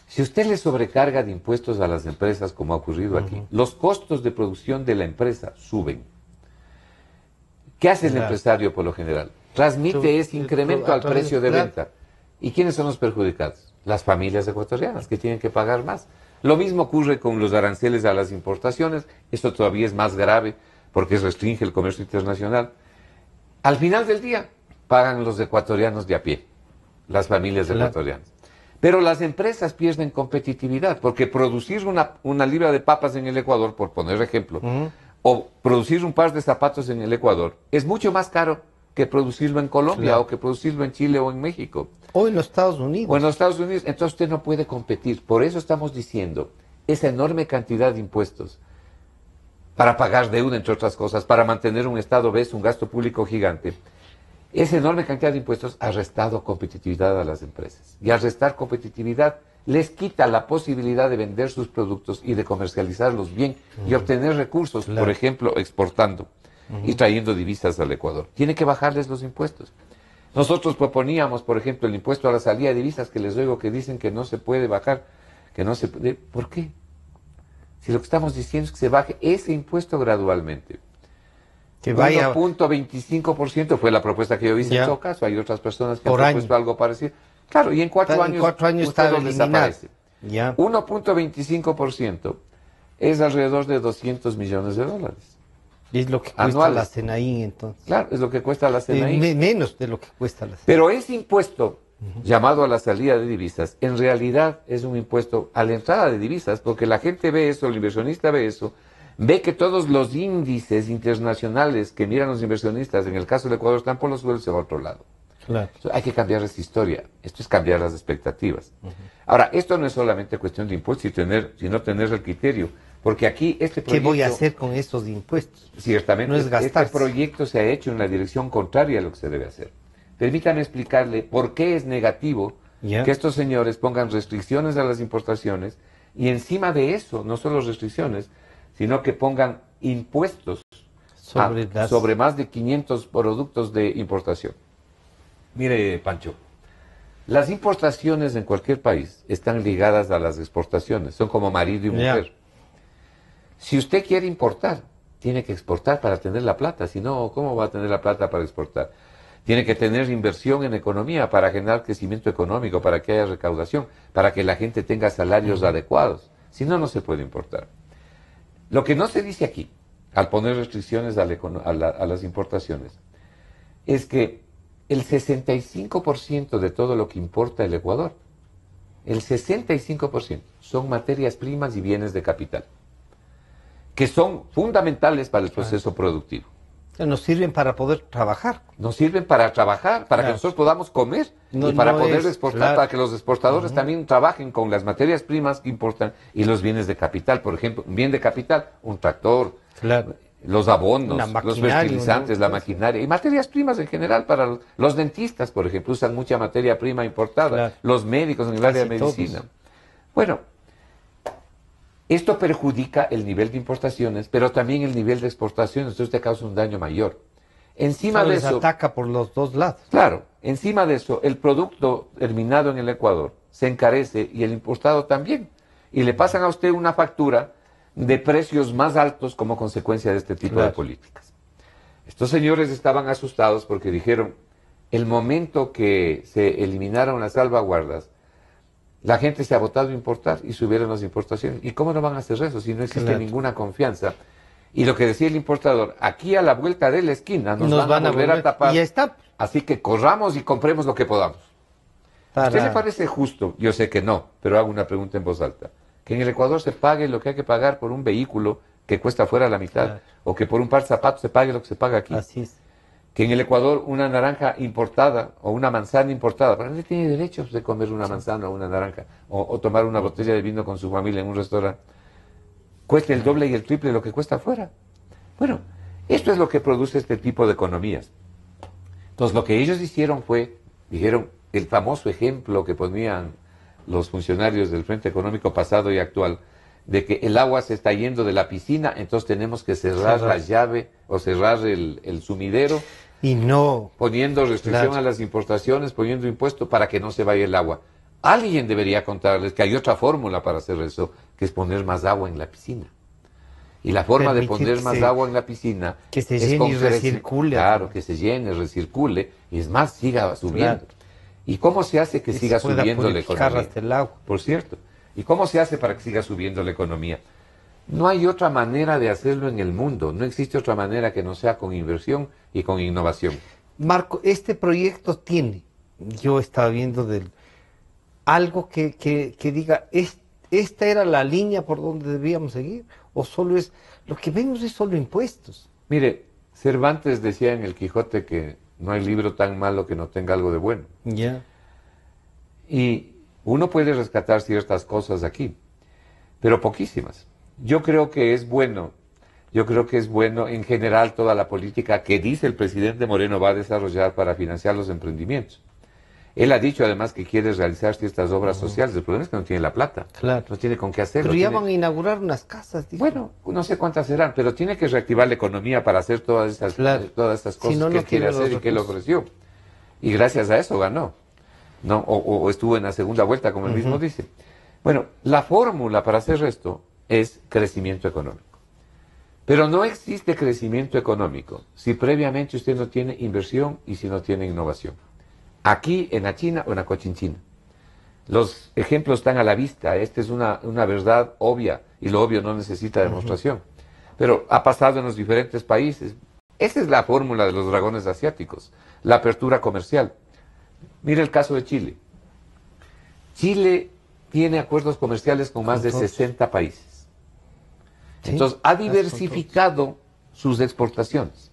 Si usted le sobrecarga de impuestos a las empresas, como ha ocurrido aquí, los costos de producción de la empresa suben. ¿Qué hace el empresario por lo general? Transmite ese incremento al precio de venta. ¿Y quiénes son los perjudicados? Las familias ecuatorianas, que tienen que pagar más. Lo mismo ocurre con los aranceles a las importaciones. Esto todavía es más grave porque restringe el comercio internacional. Al final del día, pagan los ecuatorianos de a pie, las familias ecuatorianas. Pero las empresas pierden competitividad, porque producir una libra de papas en el Ecuador, por poner ejemplo, o producir un par de zapatos en el Ecuador, es mucho más caro que producirlo en Colombia, o que producirlo en Chile o en México. O en los Estados Unidos. O en los Estados Unidos. Entonces usted no puede competir. Por eso estamos diciendo, esa enorme cantidad de impuestos, para pagar deuda, entre otras cosas, para mantener un Estado, ves, un gasto público gigante. Esa enorme cantidad de impuestos ha restado competitividad a las empresas. Y al restar competitividad, les quita la posibilidad de vender sus productos y de comercializarlos bien y obtener recursos, por ejemplo, exportando y trayendo divisas al Ecuador. Tiene que bajarles los impuestos. Nosotros proponíamos, por ejemplo, el impuesto a la salida de divisas, que les oigo que dicen que no se puede bajar, que no se puede. ¿Por qué? Si lo que estamos diciendo es que se baje ese impuesto gradualmente. Que vaya 1.25% fue la propuesta que yo hice en todo caso. Hay otras personas que han propuesto algo parecido. Claro, y en 4 años, está desaparece. 1.25% es alrededor de $200 millones. Es lo que cuesta anuales. La CNAI, entonces. Claro, es lo que cuesta la CNAI. Menos de lo que cuesta la CNAI. Pero ese impuesto, llamado a la salida de divisas, en realidad es un impuesto a la entrada de divisas, porque la gente ve eso, el inversionista ve eso, ve que todos los índices internacionales que miran los inversionistas, en el caso del Ecuador, están por los suelos y a otro lado. Claro. Entonces, hay que cambiar esa historia. Esto es cambiar las expectativas. Ahora, esto no es solamente cuestión de impuestos, sino tener el criterio. Porque aquí este proyecto... ¿Qué voy a hacer con estos impuestos? Ciertamente, no es gastar. Este proyecto se ha hecho en la dirección contraria a lo que se debe hacer. Permítame explicarle por qué es negativo que estos señores pongan restricciones a las importaciones y encima de eso, no solo restricciones, sino que pongan impuestos sobre más de 500 productos de importación. Mire, Pancho, las importaciones en cualquier país están ligadas a las exportaciones, son como marido y mujer. Si usted quiere importar, tiene que exportar para tener la plata, si no, ¿cómo va a tener la plata para exportar? Tiene que tener inversión en economía para generar crecimiento económico, para que haya recaudación, para que la gente tenga salarios adecuados, si no, no se puede importar. Lo que no se dice aquí al poner restricciones a las importaciones, es que el 65% de todo lo que importa el Ecuador, el 65% son materias primas y bienes de capital, que son fundamentales para el proceso productivo. Nos sirven para poder trabajar. Nos sirven para trabajar, para que nosotros podamos comer y para poder exportar, para que los exportadores también trabajen con las materias primas que importan y los bienes de capital. Por ejemplo, un bien de capital, un tractor, los abonos, los fertilizantes, la maquinaria y materias primas en general para los dentistas, por ejemplo, usan mucha materia prima importada, los médicos en el área de medicina. Bueno, esto perjudica el nivel de importaciones, pero también el nivel de exportaciones, entonces te causa un daño mayor. Encima de eso, ataca por los dos lados. Claro, encima de eso, el producto terminado en el Ecuador se encarece y el importado también. Y le pasan a usted una factura de precios más altos como consecuencia de este tipo de políticas. Estos señores estaban asustados porque dijeron, el momento que se eliminaron las salvaguardas, la gente se ha votado a importar y subieron las importaciones. ¿Y cómo no van a hacer eso si no existe ninguna confianza? Y lo que decía el importador, aquí a la vuelta de la esquina nos van a volver a tapar. Y está. Así que corramos y compremos lo que podamos. ¿A usted le parece justo? Yo sé que no, pero hago una pregunta en voz alta. Que en el Ecuador se pague lo que hay que pagar por un vehículo que cuesta fuera la mitad, o que por un par de zapatos se pague lo que se paga aquí. Así es. Que en el Ecuador una naranja importada o una manzana importada, ¿para qué tiene derecho de comer una manzana o una naranja? O tomar una botella de vino con su familia en un restaurante. Cueste el doble y el triple de lo que cuesta afuera. Bueno, esto es lo que produce este tipo de economías. Entonces lo que ellos hicieron fue, dijeron, el famoso ejemplo que ponían los funcionarios del Frente Económico pasado y actual, de que el agua se está yendo de la piscina, entonces tenemos que cerrar la llave o cerrar el sumidero. Y no. Poniendo restricción a las importaciones, poniendo impuesto para que no se vaya el agua. Alguien debería contarles que hay otra fórmula para hacer eso, que es poner más agua en la piscina. Y la forma de poner más agua en la piscina que se llene y recircule. Claro, que se llene, recircule, y es más, siga subiendo. ¿Y cómo se hace que siga subiendo la economía? Hasta el agua. Por cierto. ¿Y cómo se hace para que siga subiendo la economía? No hay otra manera de hacerlo en el mundo. No existe otra manera que no sea con inversión y con innovación. Marco, este proyecto tiene, yo estaba viendo algo que diga, ¿esta era la línea por donde debíamos seguir? ¿O solo es, lo que vemos es solo impuestos? Mire, Cervantes decía en el Quijote que no hay libro tan malo que no tenga algo de bueno. Ya. Y uno puede rescatar ciertas cosas aquí, pero poquísimas. Yo creo que es bueno en general toda la política que dice el presidente Moreno va a desarrollar para financiar los emprendimientos. Él ha dicho además que quiere realizar ciertas obras sociales. El problema es que no tiene la plata. Claro. No tiene con qué hacerlo. Pero ya van a inaugurar unas casas. Dijo. Bueno, no sé cuántas serán, pero tiene que reactivar la economía para hacer todas estas cosas que él quiere hacer y que él ofreció. Y gracias a eso ganó. ¿No? O estuvo en la segunda vuelta, como él mismo dice. Bueno, la fórmula para hacer esto es crecimiento económico. Pero no existe crecimiento económico si previamente usted no tiene inversión y si no tiene innovación. Aquí, en la China o en la Cochinchina. Los ejemplos están a la vista. Esta es una verdad obvia y lo obvio no necesita demostración. Pero ha pasado en los diferentes países. Esa es la fórmula de los dragones asiáticos. La apertura comercial. Mire el caso de Chile. Chile tiene acuerdos comerciales con más de 60 países. ¿Sí? Entonces, ha diversificado sus exportaciones.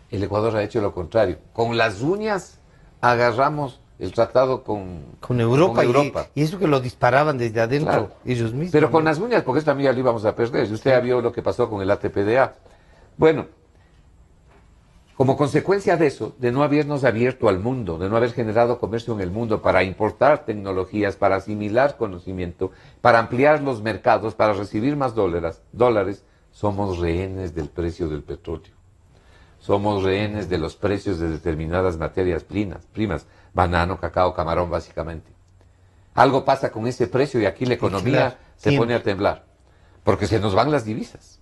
El Ecuador ha hecho lo contrario. Con las uñas agarramos el tratado con Europa. Y eso que lo disparaban desde adentro ellos mismos. Pero con las uñas, porque esto también ya lo íbamos a perder. Usted ya vio lo que pasó con el ATPDA. Bueno, como consecuencia de eso, de no habernos abierto al mundo, de no haber generado comercio en el mundo para importar tecnologías, para asimilar conocimiento, para ampliar los mercados, para recibir más dólares, somos rehenes del precio del petróleo. Somos rehenes de los precios de determinadas materias primas, banano, cacao, camarón, básicamente. Algo pasa con ese precio y aquí la economía se pone a temblar, porque se nos van las divisas.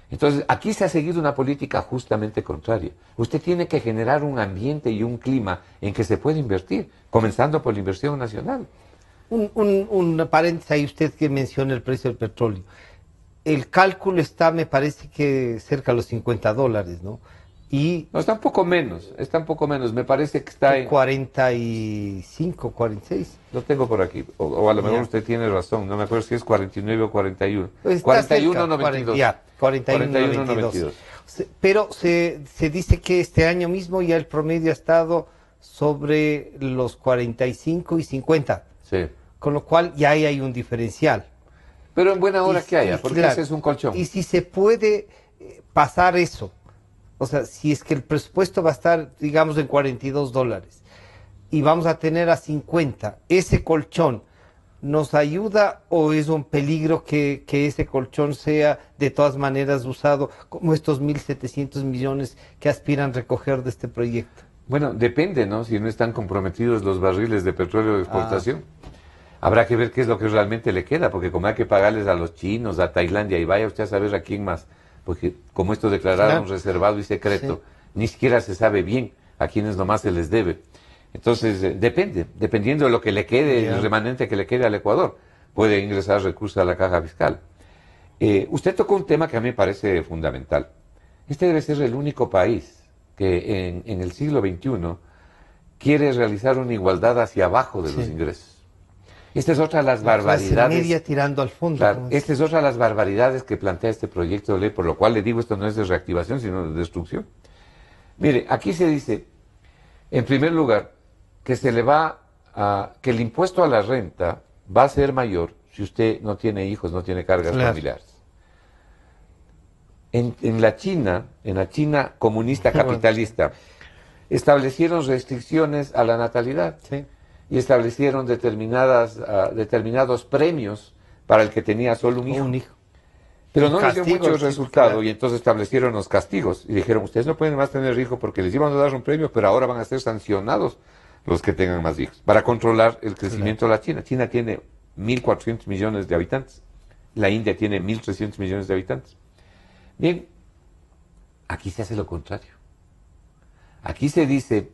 Entonces, aquí se ha seguido una política justamente contraria. Usted tiene que generar un ambiente y un clima en que se puede invertir, comenzando por la inversión nacional. Un paréntesis ahí, usted que menciona el precio del petróleo. el cálculo está, me parece que cerca de los $50, ¿no? Y No, está un poco menos, me parece que está en... 45, 46. Lo tengo por aquí, o a lo mejor Ya. usted tiene razón, no me acuerdo si es 49 o 41. Pues está cerca, 41.92. ya, 41.92. 41.92. Pero se dice que este año mismo ya el promedio ha estado sobre los 45 y 50, Sí. con lo cual ya ahí hay un diferencial. Pero en buena hora Y- que haya, y porque claro, ese es un colchón. Y si se puede pasar eso, o sea, si es que el presupuesto va a estar, digamos, en $42 y vamos a tener a 50, ese colchón nos ayuda o es un peligro que ese colchón sea de todas maneras usado como estos 1.700 millones que aspiran recoger de este proyecto. Bueno, depende, ¿no? Si no están comprometidos los barriles de petróleo de exportación. Habrá que ver qué es lo que realmente le queda, porque como hay que pagarles a los chinos, a Tailandia, y vaya usted a saber a quién más, porque como esto declararon Claro. reservado y secreto, Sí. ni siquiera se sabe bien a quienes nomás se les debe. Entonces, dependiendo de lo que le quede, Ya. el remanente que le quede al Ecuador, puede ingresar recursos a la caja fiscal. Usted tocó un tema que a mí me parece fundamental. Este debe ser el único país que en el siglo XXI quiere realizar una igualdad hacia abajo de los Sí. ingresos. Esta es otra de las La clase barbaridades. media tirando al fondo. Claro, como esta es otra de las barbaridades que plantea este proyecto de ley, por lo cual le digo, esto no es de reactivación, sino de destrucción. Mire, aquí se dice, en primer lugar, que que el impuesto a la renta va a ser mayor si usted no tiene hijos, no tiene cargas Claro. familiares. En la China comunista capitalista, establecieron restricciones a la natalidad. Sí. Y establecieron determinados premios para el que tenía solo un hijo. Un hijo. Pero Y no les dio castigos, mucho sí, resultado claro. y entonces establecieron los castigos y dijeron, ustedes no pueden más tener hijos porque les iban a dar un premio, pero ahora van a ser sancionados los que tengan más hijos, para controlar el crecimiento de la China. China tiene 1.400 millones de habitantes, la India tiene 1.300 millones de habitantes. Bien, aquí se hace lo contrario. Aquí se dice,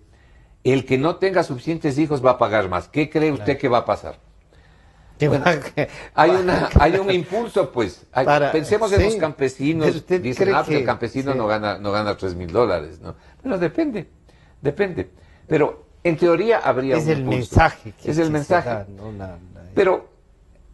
el que no tenga suficientes hijos va a pagar más. ¿Qué cree usted Claro. que va a pasar? Que Bueno, va- que- hay un impulso, pues. Pensemos en sí. los campesinos. Pero usted Dicen, cree pues el que- campesino sí. no gana $3.000, ¿no? Pero depende. Pero en teoría habría Es un el impulso. mensaje. Es el se mensaje. da, ¿no? Pero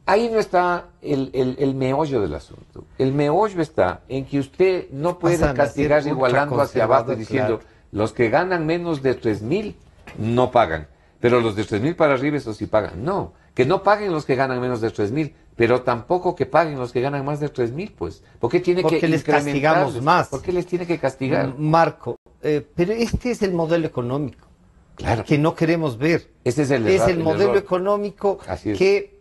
ahí no está el meollo del asunto. El meollo está en que usted no puede Pasan a castigar ser igualando hacia abajo ultraconservador, diciendo, claro. los que ganan menos de 3.000 no pagan, pero los de 3.000 para arriba esos sí pagan. No, que no paguen los que ganan menos de 3.000, pero tampoco que paguen los que ganan más de 3.000, pues. ¿Por qué tiene Porque que les castigamos incrementarles? más. ¿Por qué les tiene que castigar? Marco, pero este es el modelo económico Claro. que no queremos ver. Ese es el Es error, el modelo error. económico Así es. que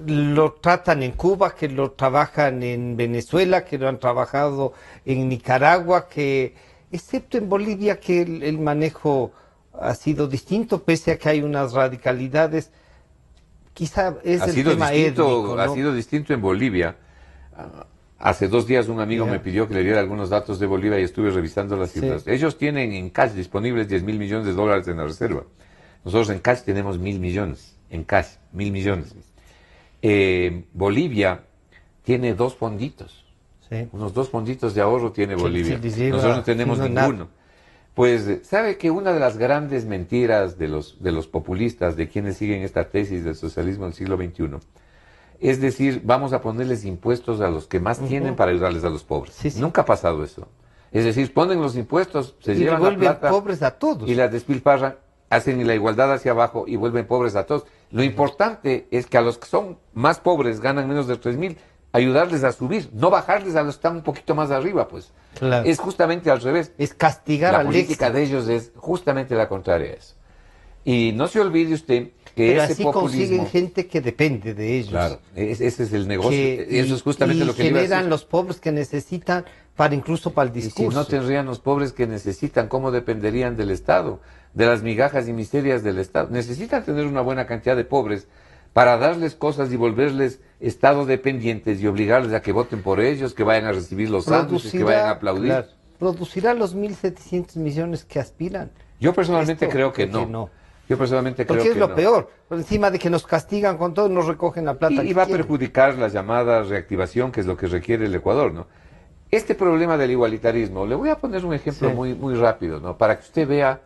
lo tratan en Cuba, que lo trabajan en Venezuela, que lo han trabajado en Nicaragua, que excepto en Bolivia que el manejo ha sido distinto, pese a que hay unas radicalidades. Quizá es Ha el sido tema distinto, étnico, ha ¿no? sido distinto en Bolivia. Hace 2 días un amigo Ya. me pidió que le diera algunos datos de Bolivia y estuve revisando las Sí. cifras. Ellos tienen en cash disponibles $10.000 millones en la reserva. Nosotros en cash tenemos 1.000 millones. En cash, 1.000 millones. Bolivia tiene 2 fonditos. Sí. Unos 2 fonditos de ahorro tiene Que Bolivia. se les lleva Nosotros no tenemos no, nada. ninguno. Pues, ¿sabe que una de las grandes mentiras de los populistas, de quienes siguen esta tesis del socialismo del siglo XXI, es decir, vamos a ponerles impuestos a los que más tienen para ayudarles a los pobres? Sí, sí. Nunca ha pasado eso. Es decir, ponen los impuestos, se Y llevan la vuelven plata pobres a todos. y la despilfarran, hacen la igualdad hacia abajo y vuelven pobres a todos. Lo importante es que a los que son más pobres, ganan menos de 3.000, ayudarles a subir, no bajarles a los que están un poquito más arriba, pues. Claro. Es justamente al revés. Es castigar La al política éxito. de ellos es justamente la contraria a eso. Y no se olvide usted que Pero ese así populismo... consiguen gente que depende de ellos. Claro, ese es el negocio. Que- Eso es justamente y lo que le iba a generan decir. los pobres que necesitan para incluso para el Y si discurso. no tendrían los pobres que necesitan, ¿cómo dependerían del Estado? De las migajas y miserias del Estado. Necesitan tener una buena cantidad de pobres para darles cosas y volverles Estado dependientes y obligarles a que voten por ellos, que vayan a recibir los sándwiches, que vayan a aplaudir. claro, producirá los 1.700 millones que aspiran. Yo personalmente Esto creo que creo no. Yo personalmente creo Porque es que lo no. peor. Por encima de que nos castigan con todo, nos recogen la plata. Y que va a quieren. perjudicar la llamada reactivación, que es lo que requiere el Ecuador, ¿no? Este problema del igualitarismo, le voy a poner un ejemplo Sí. muy rápido, ¿no? Para que usted vea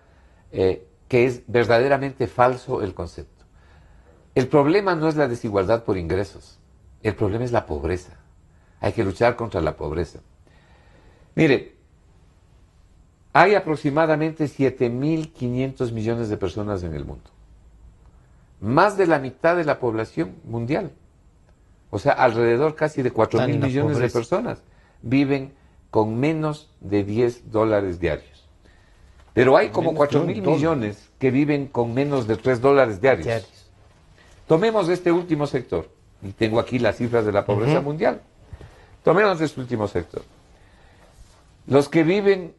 que es verdaderamente falso el concepto. El problema no es la desigualdad por ingresos, el problema es la pobreza. Hay que luchar contra la pobreza. Mire, hay aproximadamente 7.500 millones de personas en el mundo. Más de la mitad de la población mundial. O sea, alrededor casi de 4.000 millones de personas viven con menos de $10 diarios. Pero hay como 4.000 millones que viven con menos de $3 diarios. Tomemos este último sector. Y tengo aquí las cifras de la pobreza mundial. Tomemos este último sector. Los que viven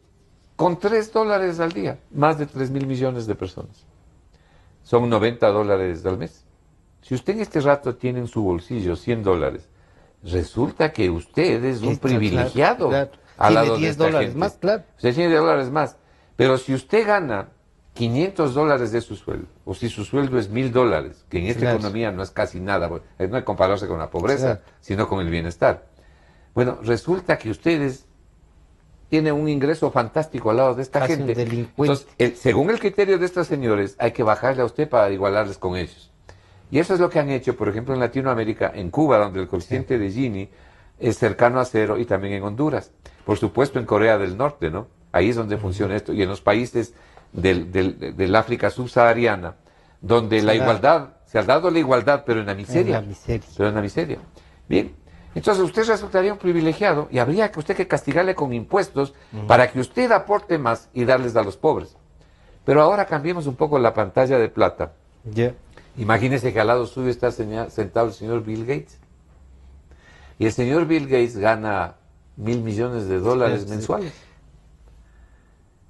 con $3 al día, más de 3.000 millones de personas. Son $90 al mes. Si usted en este rato tiene en su bolsillo $100, resulta que usted es un privilegiado al lado de esta gente. Más, claro. Usted tiene $10 más. Pero si usted gana $500 de su sueldo, o si su sueldo es $1.000, que en esta economía no es casi nada, no hay que compararse con la pobreza, sino con el bienestar. Bueno, resulta que ustedes tienen un ingreso fantástico al lado de esta gente. Entonces, según el criterio de estos señores, hay que bajarle a usted para igualarles con ellos. Y eso es lo que han hecho, por ejemplo, en Latinoamérica, en Cuba, donde el coeficiente de Gini es cercano a 0, y también en Honduras. Por supuesto, en Corea del Norte, ¿no? Ahí es donde funciona esto. Y en los países del África subsahariana, donde la igualdad, se ha dado la igualdad, pero en la miseria. Pero en la miseria. Bien. Entonces usted resultaría un privilegiado y habría que usted que castigarle con impuestos para que usted aporte más y darles a los pobres. Pero ahora cambiemos un poco la pantalla de plata. Imagínese que al lado suyo está sentado el señor Bill Gates. Y el señor Bill Gates gana $1.000 millones mensuales.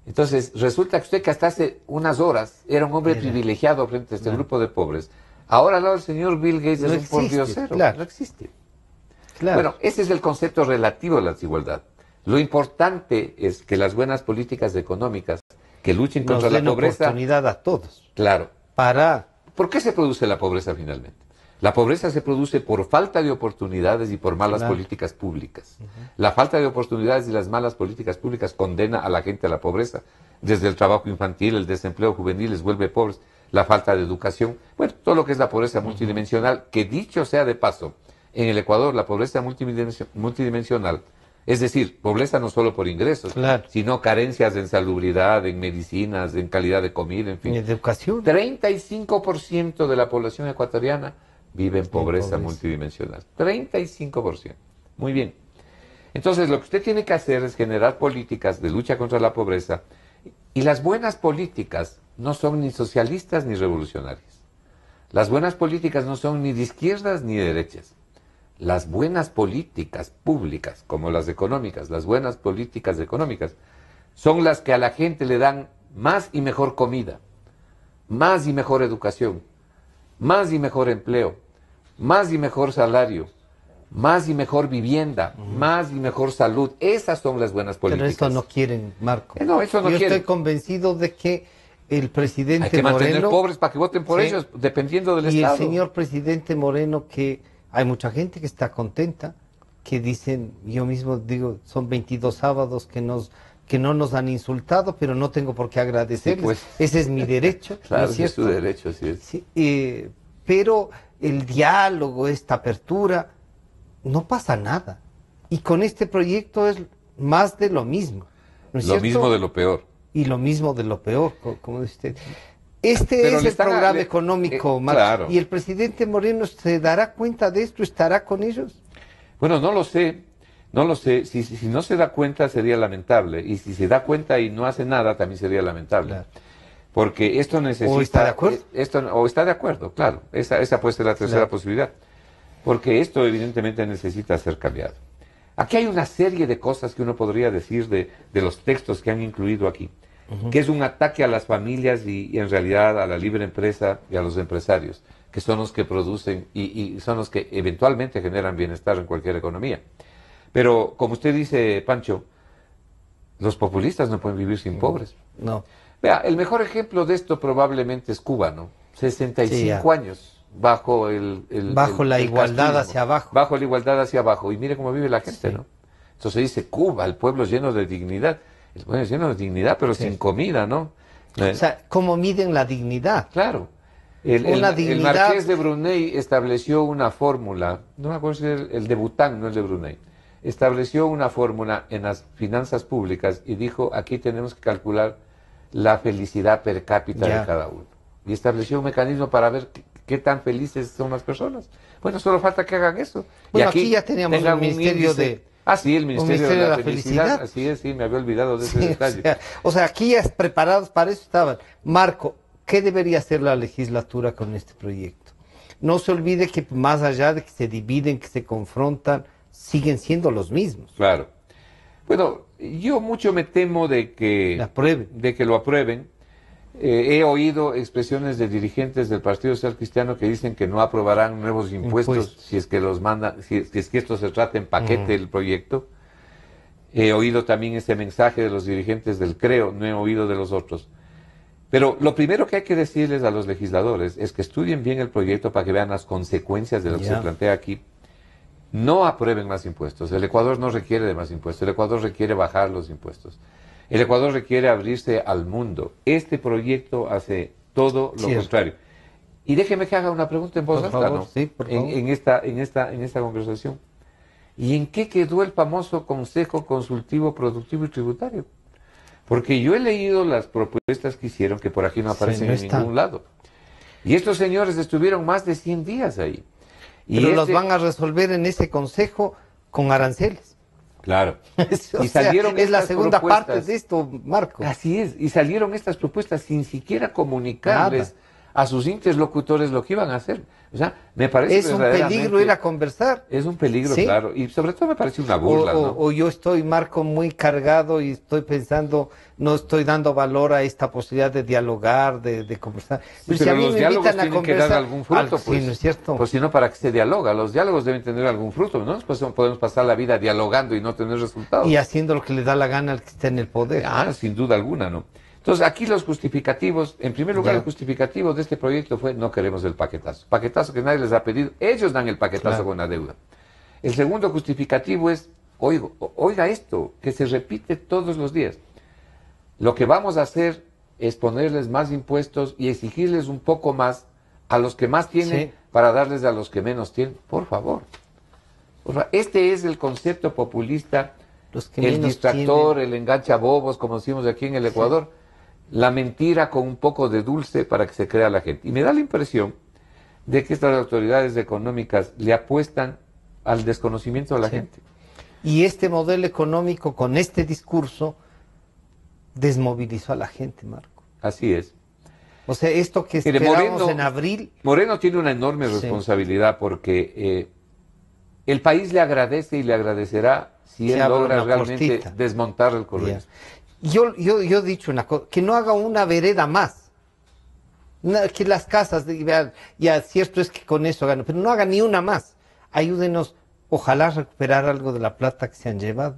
Entonces, resulta que usted que hasta hace unas horas era un hombre privilegiado frente a este grupo de pobres. Ahora al lado del señor Bill Gates es un pordiosero. No existe. Bueno, ese es el concepto relativo de la desigualdad. Lo importante es que las buenas políticas económicas que luchen contra la pobreza... oportunidad a todos. Claro. Para... ¿Por qué se produce la pobreza finalmente? La pobreza se produce por falta de oportunidades y por malas políticas públicas. La falta de oportunidades y las malas políticas públicas condena a la gente a la pobreza. Desde el trabajo infantil, el desempleo juvenil les vuelve pobres, la falta de educación, bueno, todo lo que es la pobreza multidimensional, que dicho sea de paso, en el Ecuador la pobreza multidimensional, es decir, pobreza no solo por ingresos, sino carencias en salubridad, en medicinas, en calidad de comida, en fin. En educación. 35% de la población ecuatoriana vive en pobreza multidimensional. 35%. Muy bien. Entonces, lo que usted tiene que hacer es generar políticas de lucha contra la pobreza. Y las buenas políticas no son ni socialistas ni revolucionarias. Las buenas políticas no son ni de izquierdas ni de derechas. Las buenas políticas públicas, como las económicas, las buenas políticas económicas, son las que a la gente le dan más y mejor comida, más y mejor educación, más y mejor empleo, más y mejor salario, más y mejor vivienda, más y mejor salud. Esas son las buenas políticas. Pero eso no quieren, Marco. No, eso no Yo quieren. estoy convencido de que el presidente Hay que mantener Moreno, pobres para que voten por ellos, dependiendo del Estado. Y el señor presidente Moreno, que hay mucha gente que está contenta, que dicen, yo mismo digo, son 22 sábados que no nos han insultado, pero no tengo por qué agradecerles. Pues, ese es mi derecho. Claro, ¿no es cierto? Es su derecho, sí es. Sí, pero el diálogo, esta apertura, no pasa nada. Y con este proyecto es más de lo mismo. ¿No es lo cierto? mismo de lo peor. Y lo mismo de lo peor, como dice usted. Este es el programa económico, Marco. Claro. ¿Y el presidente Moreno se dará cuenta de esto? ¿Estará con ellos? Bueno, no lo sé. No lo sé. Si no se da cuenta sería lamentable. Y si se da cuenta y no hace nada también sería lamentable. Claro. Porque esto necesita... ¿O está de acuerdo? O está de acuerdo, claro. Esa puede ser la tercera posibilidad. Porque esto evidentemente necesita ser cambiado. Aquí hay una serie de cosas que uno podría decir de los textos que han incluido aquí. Que es un ataque a las familias y en realidad a la libre empresa y a los empresarios, que son los que producen y son los que eventualmente generan bienestar en cualquier economía. Pero, como usted dice, Pancho, los populistas no pueden vivir sin pobres. No. Vea, el mejor ejemplo de esto probablemente es Cuba, ¿no? 65 años bajo bajo la el igualdad castrismo, hacia abajo. bajo la igualdad hacia abajo. Y mire cómo vive la gente, ¿no? Entonces dice Cuba, el pueblo lleno de dignidad. El pueblo lleno de dignidad, pero sin comida, ¿no? O sea, ¿cómo miden la dignidad? Claro. Una El dignidad. marqués de Brunei estableció una fórmula, no me acuerdo si es el de Bután, no el de Brunei, estableció una fórmula en las finanzas públicas y dijo, aquí tenemos que calcular la felicidad per cápita de cada uno. Y estableció un mecanismo para ver qué tan felices son las personas. Bueno, solo falta que hagan eso. Bueno, y aquí ya teníamos el Ministerio de... Ah, sí, el Ministerio de la Felicidad. Así es, sí, me había olvidado de ese detalle. O sea, aquí ya preparados para eso estaban. Marco, ¿qué debería hacer la legislatura con este proyecto? No se olvide que más allá de que se dividen, que se confrontan, siguen siendo los mismos. Claro. Bueno, yo mucho me temo de que lo aprueben. He oído expresiones de dirigentes del Partido Social Cristiano que dicen que no aprobarán nuevos impuestos si es que los mandan, si es que esto se trata en paquete del proyecto. He oído también ese mensaje de los dirigentes del CREO, no he oído de los otros. Pero lo primero que hay que decirles a los legisladores es que estudien bien el proyecto para que vean las consecuencias de lo que se plantea aquí. No aprueben más impuestos. El Ecuador no requiere de más impuestos. El Ecuador requiere bajar los impuestos. El Ecuador requiere abrirse al mundo. Este proyecto hace todo lo contrario. Y déjeme que haga una pregunta en voz alta, ¿no? Sí, por favor. En esta conversación. ¿Y en qué quedó el famoso Consejo Consultivo Productivo y Tributario? Porque yo he leído las propuestas que hicieron, que por aquí no aparecen en ningún lado. Y estos señores estuvieron más de 100 días ahí. Pero los van a resolver en ese consejo con aranceles. Claro. Y salieron es la segunda parte de esto, Marco. Así es. Y salieron estas propuestas sin siquiera comunicarles a sus interlocutores lo que iban a hacer. O sea, me parece es un peligro ir a conversar. Es un peligro, claro. Y sobre todo me parece una burla, ¿no? O yo estoy, Marco, muy cargado y estoy pensando, no estoy dando valor a esta posibilidad de dialogar, de conversar. Pero si a mí los diálogos tienen que dar algún fruto, pues. Sí, ¿no es cierto? Pues si no, ¿para qué se dialoga? Los diálogos deben tener algún fruto, ¿no? Pues podemos pasar la vida dialogando y no tener resultados. Y haciendo lo que le da la gana al que está en el poder. Sin duda alguna, ¿no? Entonces, aquí los justificativos, en primer lugar, el justificativo de este proyecto fue no queremos el paquetazo. Paquetazo que nadie les ha pedido, ellos dan el paquetazo con la deuda. El segundo justificativo es, oiga esto, que se repite todos los días. Lo que vamos a hacer es ponerles más impuestos y exigirles un poco más a los que más tienen para darles a los que menos tienen. Por favor. Este es el concepto populista, el distractor, el engancha bobos, como decimos aquí en el Ecuador. La mentira con un poco de dulce para que se crea la gente. Y me da la impresión de que estas autoridades económicas le apuestan al desconocimiento de la gente. Y este modelo económico con este discurso desmovilizó a la gente, Marco. Así es. O sea, esto que esperábamos en abril... Moreno tiene una enorme responsabilidad porque el país le agradece y le agradecerá si él logra realmente desmontar el correo. Yo he dicho una cosa, que no haga una vereda más. Que las casas, ya cierto es que con eso ganan, pero no haga ni una más. Ayúdenos, ojalá a recuperar algo de la plata que se han llevado.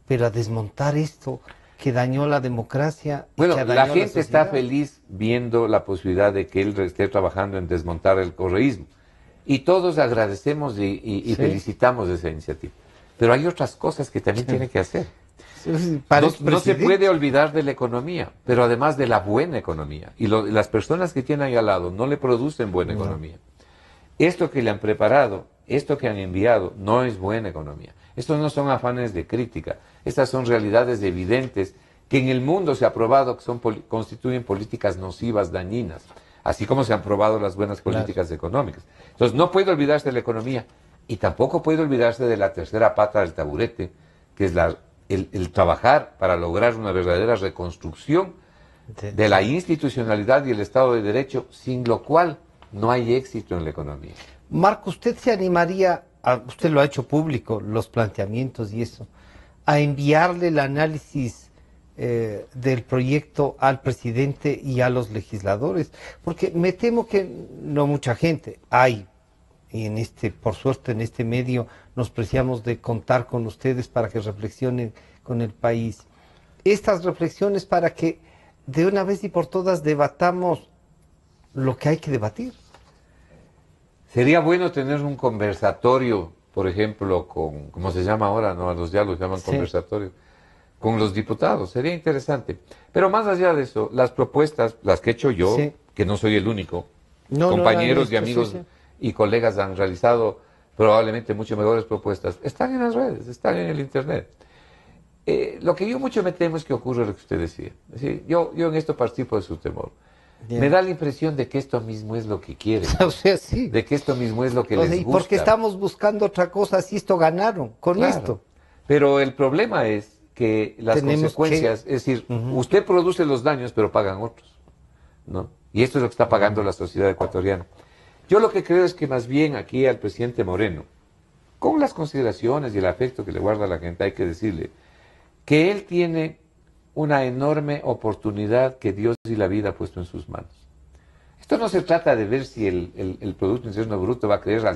Pero a desmontar esto que dañó la democracia. Bueno, la gente está feliz viendo la posibilidad de que él esté trabajando en desmontar el correísmo. Y todos agradecemos y felicitamos esa iniciativa. Pero hay otras cosas que también tiene que hacer. No se puede olvidar de la economía, pero además de la buena economía. Y las personas que tienen ahí al lado no le producen buena economía. Esto que le han preparado, esto que han enviado, no es buena economía. Estos no son afanes de crítica. Estas son realidades evidentes que en el mundo se ha probado que constituyen políticas nocivas, dañinas. Así como se han probado las buenas políticas económicas. Entonces no puede olvidarse de la economía y tampoco puede olvidarse de la tercera pata del taburete, que es el trabajar para lograr una verdadera reconstrucción de la institucionalidad y el Estado de Derecho, sin lo cual no hay éxito en la economía. Marco, ¿usted se animaría, usted lo ha hecho público, los planteamientos y eso, a enviarle el análisis del proyecto al presidente y a los legisladores? Porque me temo que no mucha gente hay, y por suerte en este medio nos preciamos de contar con ustedes para que reflexionen con el país. Estas reflexiones para que de una vez y por todas debatamos lo que hay que debatir. Sería bueno tener un conversatorio, por ejemplo, con, como se llama ahora, ¿no? A los ya los llaman conversatorios, con los diputados. Sería interesante. Pero más allá de eso, las propuestas, las que he hecho yo, que no soy el único, compañeros y amigos y colegas han realizado probablemente mucho mejores propuestas, están en las redes, están en el Internet. Lo que yo mucho me temo es que ocurre lo que usted decía. Es decir, yo en esto participo de su temor. Me da la impresión de que esto mismo es lo que quieren. O sea, sí. De que esto mismo es lo que les gusta. ¿Y por qué estamos buscando otra cosa si esto ganaron con esto? Pero el problema es que las consecuencias, es decir, usted produce los daños, pero pagan otros, ¿no? Y esto es lo que está pagando la sociedad ecuatoriana. Yo lo que creo es que más bien aquí al presidente Moreno, con las consideraciones y el afecto que le guarda a la gente, hay que decirle que él tiene una enorme oportunidad que Dios y la vida ha puesto en sus manos. Esto no se trata de ver si el Producto Interno Bruto va a crecer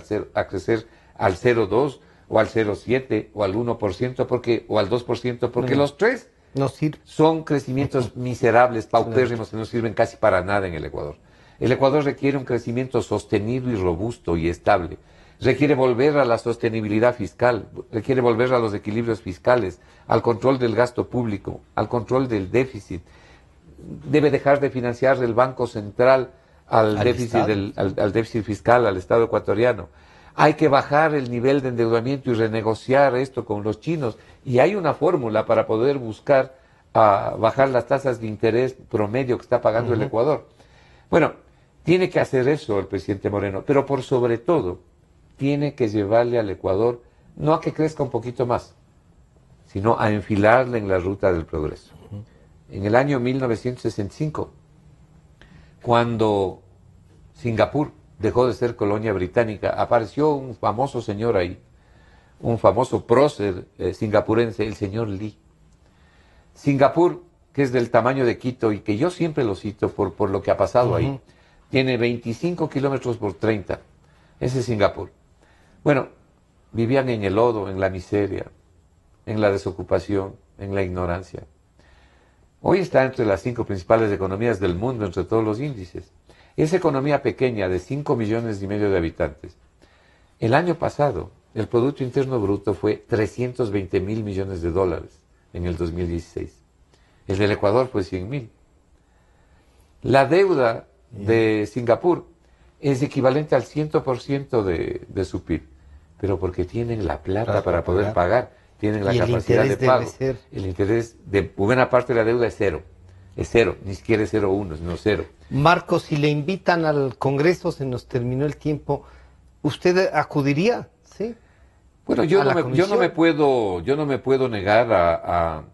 al 0,2 o al 0,7 o al 1% o al 2%, porque los tres no sirve. Son crecimientos miserables, paupérrimos, que no sirven casi para nada en el Ecuador. El Ecuador requiere un crecimiento sostenido y robusto y estable. Requiere volver a la sostenibilidad fiscal, requiere volver a los equilibrios fiscales, al control del gasto público, al control del déficit. Debe dejar de financiar el Banco Central al déficit fiscal, al Estado ecuatoriano. Hay que bajar el nivel de endeudamiento y renegociar esto con los chinos. Y hay una fórmula para poder buscar bajar las tasas de interés promedio que está pagando el Ecuador. Bueno, tiene que hacer eso el presidente Moreno, pero por sobre todo tiene que llevarle al Ecuador no a que crezca un poquito más, sino a enfilarle en la ruta del progreso. En el año 1965, cuando Singapur dejó de ser colonia británica, apareció un famoso señor ahí, un famoso prócer singapurense, el señor Lee. Singapur, que es del tamaño de Quito y que yo siempre lo cito por lo que ha pasado ahí, tiene 25 kilómetros por 30. Ese es Singapur. Bueno, vivían en el lodo, en la miseria, en la desocupación, en la ignorancia. Hoy está entre las 5 principales economías del mundo, entre todos los índices. Esa economía pequeña de 5,5 millones de habitantes. El año pasado, el Producto Interno Bruto fue 320,000 millones de dólares en el 2016. El del Ecuador fue 100,000. La deuda de Singapur es equivalente al 100% de su PIB, pero porque tienen la plata para poder pagar, tienen la capacidad de pago. El interés de buena parte de la deuda es cero. Es cero, ni siquiera es 0,1, sino cero. Marcos, si le invitan al Congreso, se nos terminó el tiempo, ¿usted acudiría? ¿Sí? Bueno, yo no me puedo negar a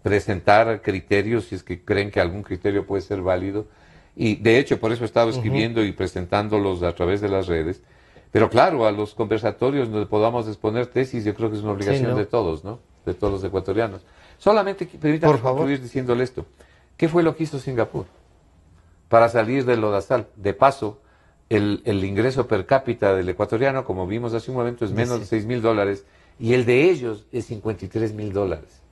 presentar criterios si es que creen que algún criterio puede ser válido. Y de hecho, por eso he estado escribiendo y presentándolos a través de las redes. Pero claro, a los conversatorios donde podamos exponer tesis, yo creo que es una obligación de todos, ¿no? De todos los ecuatorianos. Solamente permítanme concluir diciéndole esto. ¿Qué fue lo que hizo Singapur para salir del lodazal? De paso, el ingreso per cápita del ecuatoriano, como vimos hace un momento, es menos de 6,000 dólares y el de ellos es 53,000 dólares.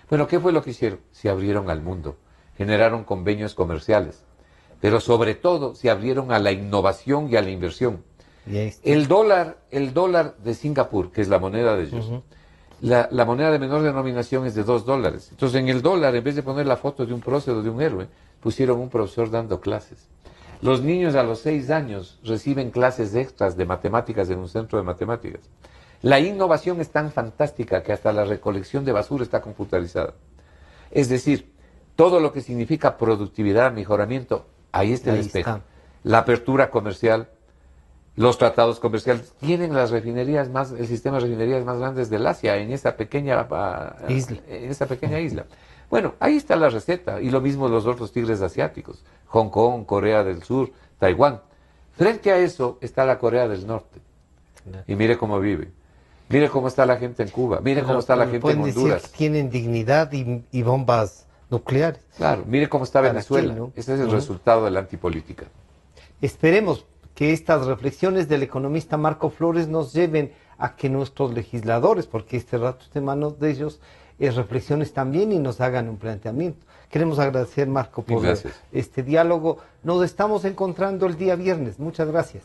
Bueno, ¿qué fue lo que hicieron? Se abrieron al mundo, generaron convenios comerciales, pero sobre todo se abrieron a la innovación y a la inversión. El dólar de Singapur, que es la moneda de ellos, la moneda de menor denominación es de $2. Entonces en el dólar, en vez de poner la foto de un prócer o de un héroe, pusieron un profesor dando clases. Los niños a los 6 años reciben clases extras de matemáticas en un centro de matemáticas. La innovación es tan fantástica que hasta la recolección de basura está computarizada. Es decir, todo lo que significa productividad, mejoramiento, ahí está el espejo. La apertura comercial, los tratados comerciales, tienen las refinerías el sistema de refinerías más grandes del Asia en esa pequeña isla. Bueno, ahí está la receta, y lo mismo los otros tigres asiáticos, Hong Kong, Corea del Sur, Taiwán. Frente a eso está la Corea del Norte. Y mire cómo vive. Mire cómo está la gente en Cuba. Mire cómo está la gente en Honduras. Decir que tienen dignidad y bombas nucleares. Claro, mire cómo está Venezuela. Ese es el resultado de la antipolítica. Esperemos que estas reflexiones del economista Marco Flores nos lleven a que nuestros legisladores, porque este rato está en manos de ellos, reflexiones también y nos hagan un planteamiento. Queremos agradecer, Marco, por Gracias. este diálogo. Nos estamos encontrando el día viernes. Muchas gracias.